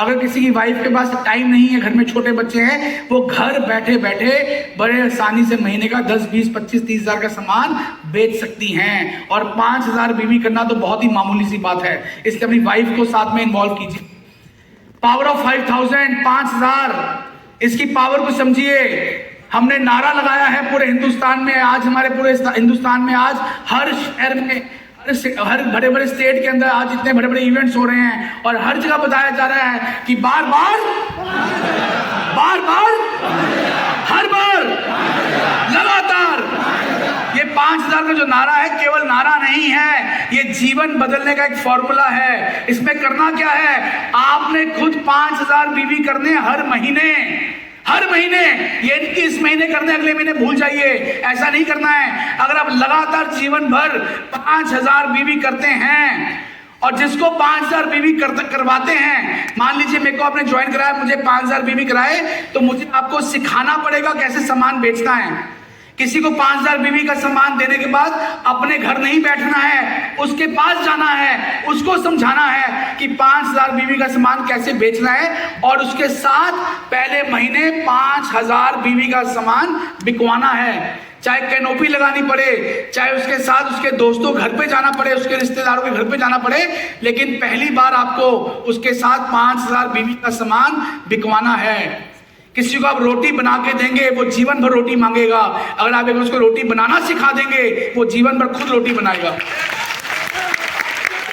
अगर किसी की वाइफ के पास टाइम नहीं है, घर में छोटे बच्चे हैं, वो घर बैठे बैठे बड़े आसानी से महीने का 10, 20, 25, 30 हजार का सामान बेच सकती हैं। और 5000 बीवी करना तो बहुत ही मामूली सी बात है, इसलिए अपनी वाइफ को साथ में इन्वॉल्व कीजिए। पावर ऑफ 5000, 5000, इसकी पावर को समझिए। हमने नारा लगाया है पूरे हिंदुस्तान में, आज हमारे पूरे हिंदुस्तान में आज हर शहर में, हर बड़े बड़े स्टेट के अंदर आज इतने बड़े बड़े इवेंट्स हो रहे हैं और हर जगह बताया जा रहा है कि बार बार हर बार लगातार। ये 5000 का जो नारा है केवल नारा नहीं है, ये जीवन बदलने का एक फॉर्मूला है। इसमें करना क्या है, आपने खुद 5000 बीवी करने हर महीने। ये नहीं कि इस महीने करने अगले महीने भूल जाइए, ऐसा नहीं करना है। अगर आप लगातार जीवन भर 5000 बीवी करते हैं, और जिसको 5000 बीवी करवाते हैं, मान लीजिए मेरे को आपने ज्वाइन कराया, मुझे 5000 बीवी कराए, तो मुझे आपको सिखाना पड़ेगा कैसे सामान बेचना है। किसी को 5000 बीवी का सामान देने के बाद अपने घर नहीं बैठना है, उसके पास जाना है, उसको समझाना है कि 5000 बीवी का सामान कैसे बेचना है, और उसके साथ पहले महीने 5000 बीवी का सामान बिकवाना है। चाहे कैनोपी लगानी पड़े, चाहे उसके साथ उसके दोस्तों घर पे जाना पड़े, उसके रिश्तेदारों के घर पे जाना पड़े, लेकिन पहली बार आपको उसके साथ 5000 बीवी का सामान बिकवाना है। किसी को आप रोटी बना के देंगे, वो जीवन भर रोटी मांगेगा। अगर आप उसको रोटी बनाना सिखा देंगे, वो जीवन भर खुद रोटी बनाएगा।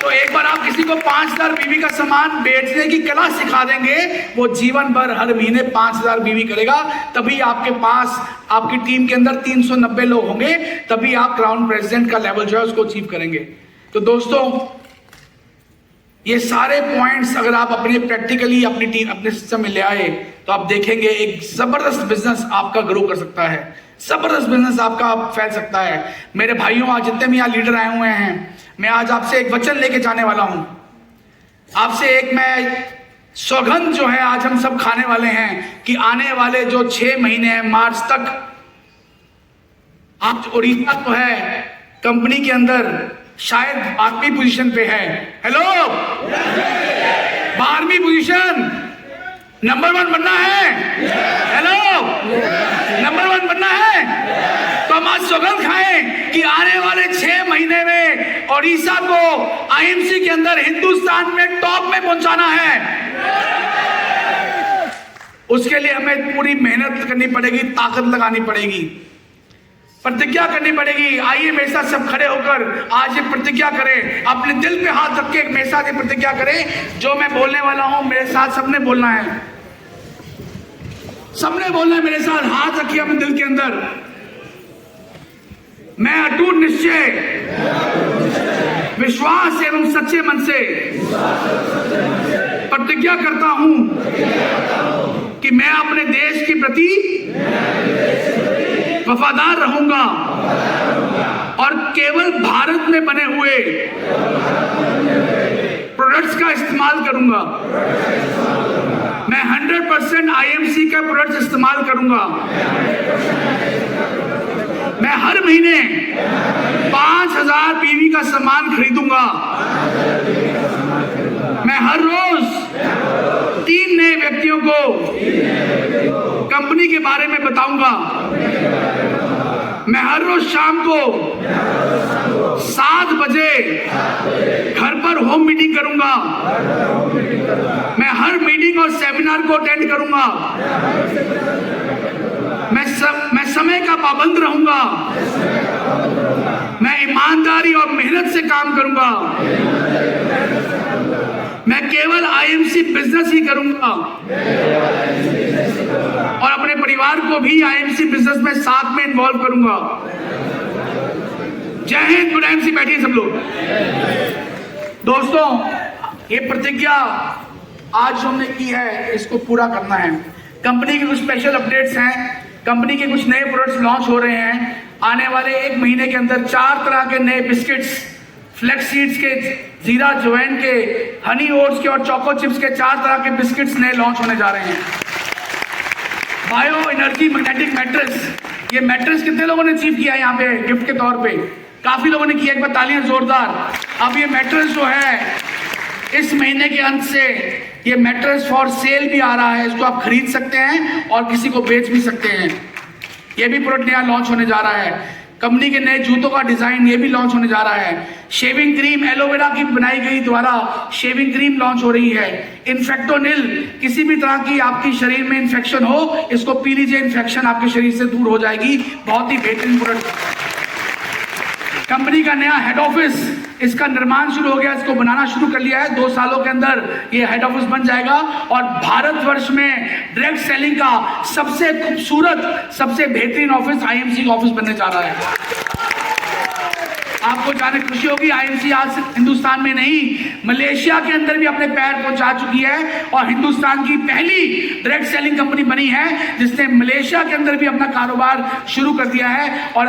तो एक बार आप किसी को 5000 बीवी का सामान बेचने की कला सिखा देंगे, वो जीवन भर हर महीने 5000 बीवी करेगा। तभी आपके पास आपकी टीम के अंदर 390 लोग होंगे, तभी आप क्राउन प्रेसिडेंट का लेवल जो है उसको अचीव करेंगे। तो दोस्तों, ये सारे पॉइंट्स अगर आप अपने प्रैक्टिकली अपनी टीम अपने सिस्टम में ले आए, तो आप देखेंगे एक जबरदस्त बिजनेस आपका ग्रो कर सकता है, जबरदस्त बिजनेस आपका फैल सकता है। मेरे भाइयों, आज जितने भी यहाँ लीडर आए हुए हैं, मैं आज आपसे एक वचन लेके जाने वाला हूं। आपसे एक मैं सौगंध जो है आज हम सब खाने वाले हैं कि आने वाले जो 6 महीने हैं, मार्च तक, आप उड़ीसा तो है कंपनी के अंदर शायद 12वीं पोजीशन पे है। हेलो, 12वीं पोजीशन, नंबर 1 बनना है। हेलो, नंबर 1 बनना है। तो हम आज सौगंध खाएं कि आने वाले 6 महीने में उड़ीसा को आईएमसी के अंदर हिंदुस्तान में टॉप में पहुंचाना है। उसके लिए हमें पूरी मेहनत करनी पड़ेगी, ताकत लगानी पड़ेगी, प्रतिज्ञा करनी पड़ेगी। आइए मेरे साथ सब खड़े होकर आज ये प्रतिज्ञा करें, अपने दिल पे हाथ रख के मेरे साथ ये प्रतिज्ञा करें। जो मैं बोलने वाला हूं मेरे साथ सबने बोलना है, सबने बोलना है मेरे साथ। हाथ रखिए अपने दिल के अंदर। मैं अटूट निश्चय, विश्वास एवं सच्चे मन से प्रतिज्ञा करता हूं कि मैं अपने देश के प्रति वफादार रहूंगा और केवल भारत में बने हुए प्रोडक्ट्स का इस्तेमाल करूंगा। मैं 100% आईएमसी का प्रोडक्ट्स इस्तेमाल करूंगा। मैं हर महीने 5000 बीवी का सामान खरीदूंगा। मैं हर रोज 3 नए व्यक्तियों को कंपनी के बारे में बताऊंगा। मैं हर रोज शाम को 7 बजे घर पर होम मीटिंग करूंगा। मैं हर मीटिंग और सेमिनार को अटेंड करूंगा। मैं समय का पाबंद रहूंगा। मैं ईमानदारी और मेहनत से काम करूंगा। मैं केवल आईएमसी बिजनेस ही करूंगा और अपने परिवार को भी आईएमसी बिजनेस में साथ में इन्वॉल्व करूंगा। जय हिंद। Good IMC. बैठिए सब लोग। दोस्तों, ये प्रतिज्ञा आज जो हमने की है इसको पूरा करना है। कंपनी के कुछ स्पेशल अपडेट्स हैं। कंपनी के कुछ नए प्रोडक्ट्स लॉन्च हो रहे हैं। आने वाले 1 महीने के अंदर 4 तरह के नए बिस्किट्स, फ्लेक्स सीड्स के, जीरा जवैन के, हनी ओट्स के और चोको चिप्स के 4 तरह के बिस्किट्स नए लॉन्च होने जा रहे हैं। बायो एनर्जी मैग्नेटिक मैट्रेस, ये मैट्रेस कितने लोगों ने अचीव किया है यहाँ पे गिफ्ट के तौर पे? काफी लोगों ने किया। एक बार तालियां जोरदार। अब ये मैट्रेस जो है इस महीने के अंत से ये मैट्रेस फॉर सेल भी आ रहा है। इसको आप खरीद सकते हैं और किसी को बेच भी सकते हैं। ये भी प्रोडक्ट नया लॉन्च होने जा रहा है। कंपनी के नए जूतों का डिजाइन ये भी लॉन्च होने जा रहा है। शेविंग क्रीम एलोवेरा की बनाई गई द्वारा शेविंग क्रीम लॉन्च हो रही है। इन्फेक्टोनिल, किसी भी तरह की आपकी शरीर में इन्फेक्शन हो, इसको पी लीजिए, इन्फेक्शन आपके शरीर से दूर हो जाएगी। बहुत ही बेहतरीन प्रोडक्ट। कंपनी का नया हेड ऑफिस, इसका निर्माण शुरू हो गया, इसको बनाना शुरू कर लिया है। 2 सालों के अंदर ये हेड ऑफिस बन जाएगा और भारतवर्ष में डायरेक्ट सेलिंग का सबसे खूबसूरत, सबसे बेहतरीन ऑफिस आईएमसी का ऑफिस बनने जा रहा है। आपको जाने खुशी होगी, आईएमसी आज सिर्फ हिंदुस्तान में नहीं, मलेशिया के अंदर भी अपने पैर पहुंचा चुकी है और हिंदुस्तान की पहली डायरेक्ट सेलिंग कंपनी बनी है जिसने मलेशिया के अंदर भी अपना कारोबार शुरू कर दिया है। और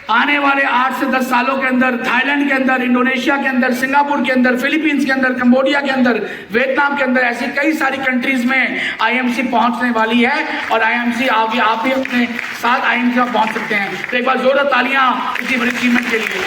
आने वाले 8 से 10 सालों के अंदर थाईलैंड के अंदर, इंडोनेशिया के अंदर, सिंगापुर के अंदर, फिलीपींस के अंदर, कंबोडिया के अंदर, वियतनाम के अंदर, ऐसी कई सारी कंट्रीज में आईएमसी पहुंचने वाली है और आईएमसी आगे आप भी अपने साथ आईएमसी में पहुंच सकते हैं। तो एक बार जोरदार तालियां इतनी बड़ी अचीवमेंट के लिए।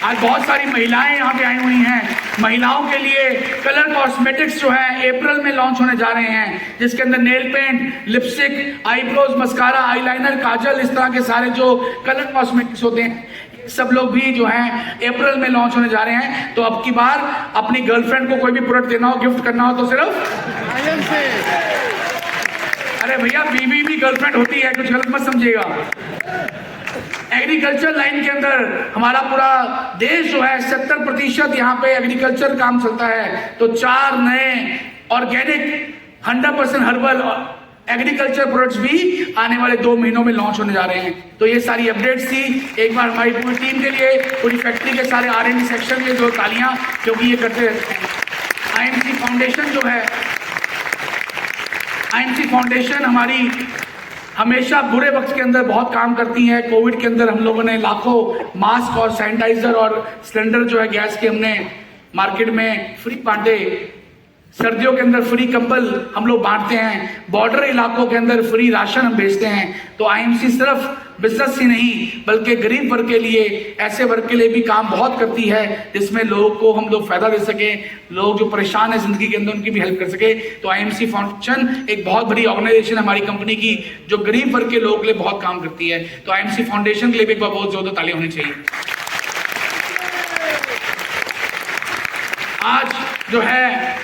आज बहुत सारी महिलाएं यहाँ पे आई हुई हैं। महिलाओं के लिए कलर कॉस्मेटिक्स जो है अप्रैल में लॉन्च होने जा रहे हैं, जिसके अंदर nail paint, lipstick, eyebrows, mascara, eyeliner, kajal, इस तरह के सारे जो कलर कॉस्मेटिक्स होते हैं सब लोग भी जो हैं अप्रैल में लॉन्च होने जा रहे हैं। तो अब की बार अपनी गर्लफ्रेंड को कोई भी प्रोडक्ट देना हो, गिफ्ट करना हो तो सिर्फ आईएमसी। अरे भैया, बीवी भी गर्लफ्रेंड होती है, कुछ गलत मत समझिएगा। एग्रीकल्चर लाइन के अंदर हमारा पूरा देश जो है 70% यहाँ पे एग्रीकल्चर काम चलता है। तो 4 नए ऑर्गेनिक 100% हर्बल एग्रीकल्चर प्रोडक्ट्स भी आने वाले 2 महीनों में लॉन्च होने जा रहे हैं। तो ये सारी अपडेट्स थी। एक बार हमारी पूरी टीम के लिए, पूरी फैक्ट्री के सारे R&D सेक्शन के जो तालियां, क्योंकि ये करते रहते हैं। आईएमसी फाउंडेशन जो है, आईएमसी फाउंडेशन हमारी हमेशा बुरे वक्त के अंदर बहुत काम करती है। कोविड के अंदर हम लोगों ने लाखों मास्क और सैनिटाइजर और सिलेंडर जो है गैस के हमने मार्केट में फ्री बांटे। सर्दियों के अंदर फ्री कंबल हम लोग बांटते हैं। बॉर्डर इलाकों के अंदर फ्री राशन हम भेजते हैं। तो आईएमसी सिर्फ बिजनेस ही नहीं बल्कि गरीब वर्ग के लिए, ऐसे वर्ग के लिए भी काम बहुत करती है जिसमें लोगों को हम लोग फायदा दे सके, लोग जो परेशान है जिंदगी के अंदर उनकी भी हेल्प कर सके। तो आईएमसी फाउंडेशन एक बहुत बड़ी ऑर्गेनाइजेशन हमारी कंपनी की जो गरीब वर्ग के लोगों के लिए बहुत काम करती है। तो आईएमसी फाउंडेशन के लिए भी एक बार बहुत जोरदार तालियां होनी चाहिए। आज जो है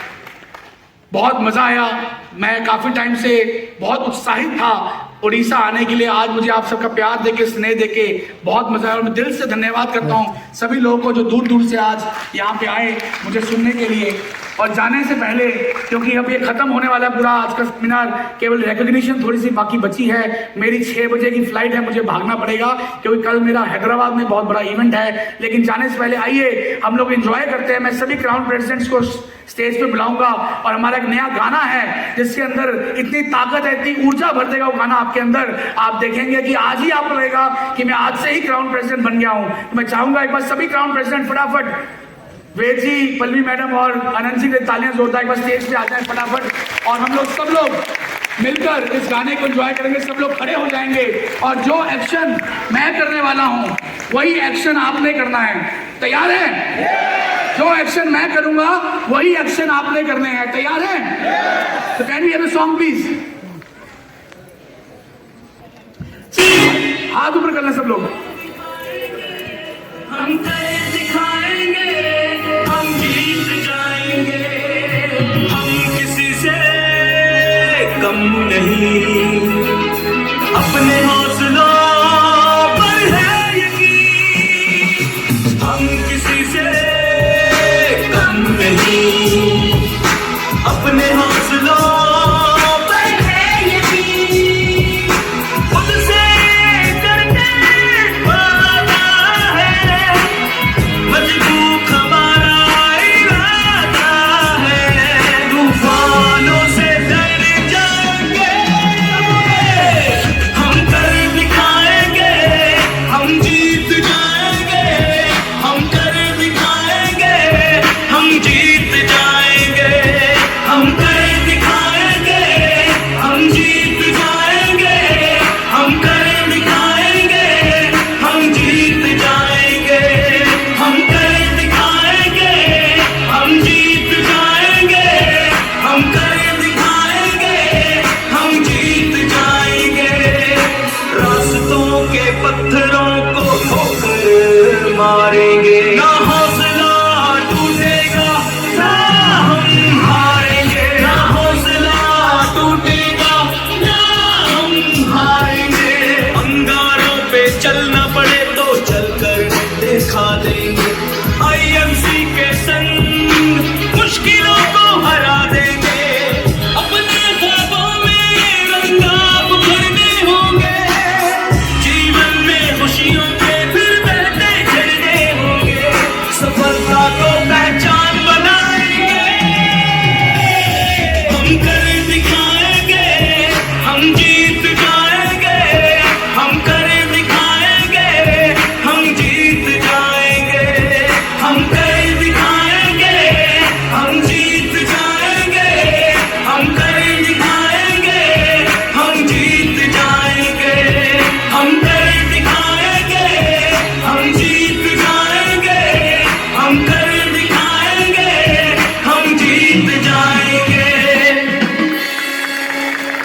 बहुत मजा आया। मैं काफी टाइम से बहुत उत्साहित था उड़ीसा आने के लिए। आज मुझे आप सबका प्यार देके, स्नेह देके बहुत मजा आया और मैं दिल से धन्यवाद करता हूँ सभी लोगों को जो दूर दूर से आज यहाँ पे आए मुझे सुनने के लिए। और जाने से पहले, क्योंकि अब ये खत्म होने वाला है पूरा आज का सेमिनार, केवल रिकॉग्निशन थोड़ी सी बाकी बची है। मेरी 6 बजे की फ्लाइट है, मुझे भागना पड़ेगा क्योंकि कल मेरा हैदराबाद में बहुत बड़ा इवेंट है। लेकिन जाने से पहले आइए हम लोग एंजॉय करते हैं। मैं सभी क्राउन प्रेसिडेंट्स को स्टेज पे बुलाऊंगा और हमारा एक नया गाना है जिसके अंदर इतनी ताकत है, इतनी ऊर्जा भर देगा वो गाना आपके अंदर। आप देखेंगे कि आज ही आपको लगेगा कि मैं आज से ही क्राउन प्रेसिडेंट बन गया हूं। तो मैं चाहूंगा एक बार सभी क्राउन प्रेसिडेंट फटाफट, वेद जी, पल्लवी मैडम और आनंद जी, तालियां जोरदार एक बार स्टेज पे आ जाए फटाफट। और हम लोग सब लोग मिलकर इस गाने को एंजॉय करेंगे। सब लोग खड़े हो जाएंगे और जो एक्शन मैं करने वाला हूं वही एक्शन आपने करना है। तैयार है? जो एक्शन मैं करूंगा वही एक्शन आपने करने हैं। तैयार है? तो can we have a song please? हाथ ऊपर करना सब लोग। हम कर दिखाएंगे, हम जीत जाएंगे, हम किसी से कम नहीं, अपने हौसलों पर है यकीन, हम किसी से कम नहीं, अपने हौसलों पर है यकीन, खुद से करते वादा है, मजबूत हमारा इरादा है, तूफानों से डर जाएंगे, हम कर दिखाएंगे, हम जीत जाएंगे, हम कर दिखाएंगे, हम जीत जाएंगे, हम कर दिखाएंगे, हम जीत जाएंगे, हम कर दिखाएंगे, हम जीत जाएंगे, हम कर दिखाएंगे, हम जीत जाएंगे, हम कर दिखाएंगे, हम जीत जाएंगे, रास्तों के पत्थरों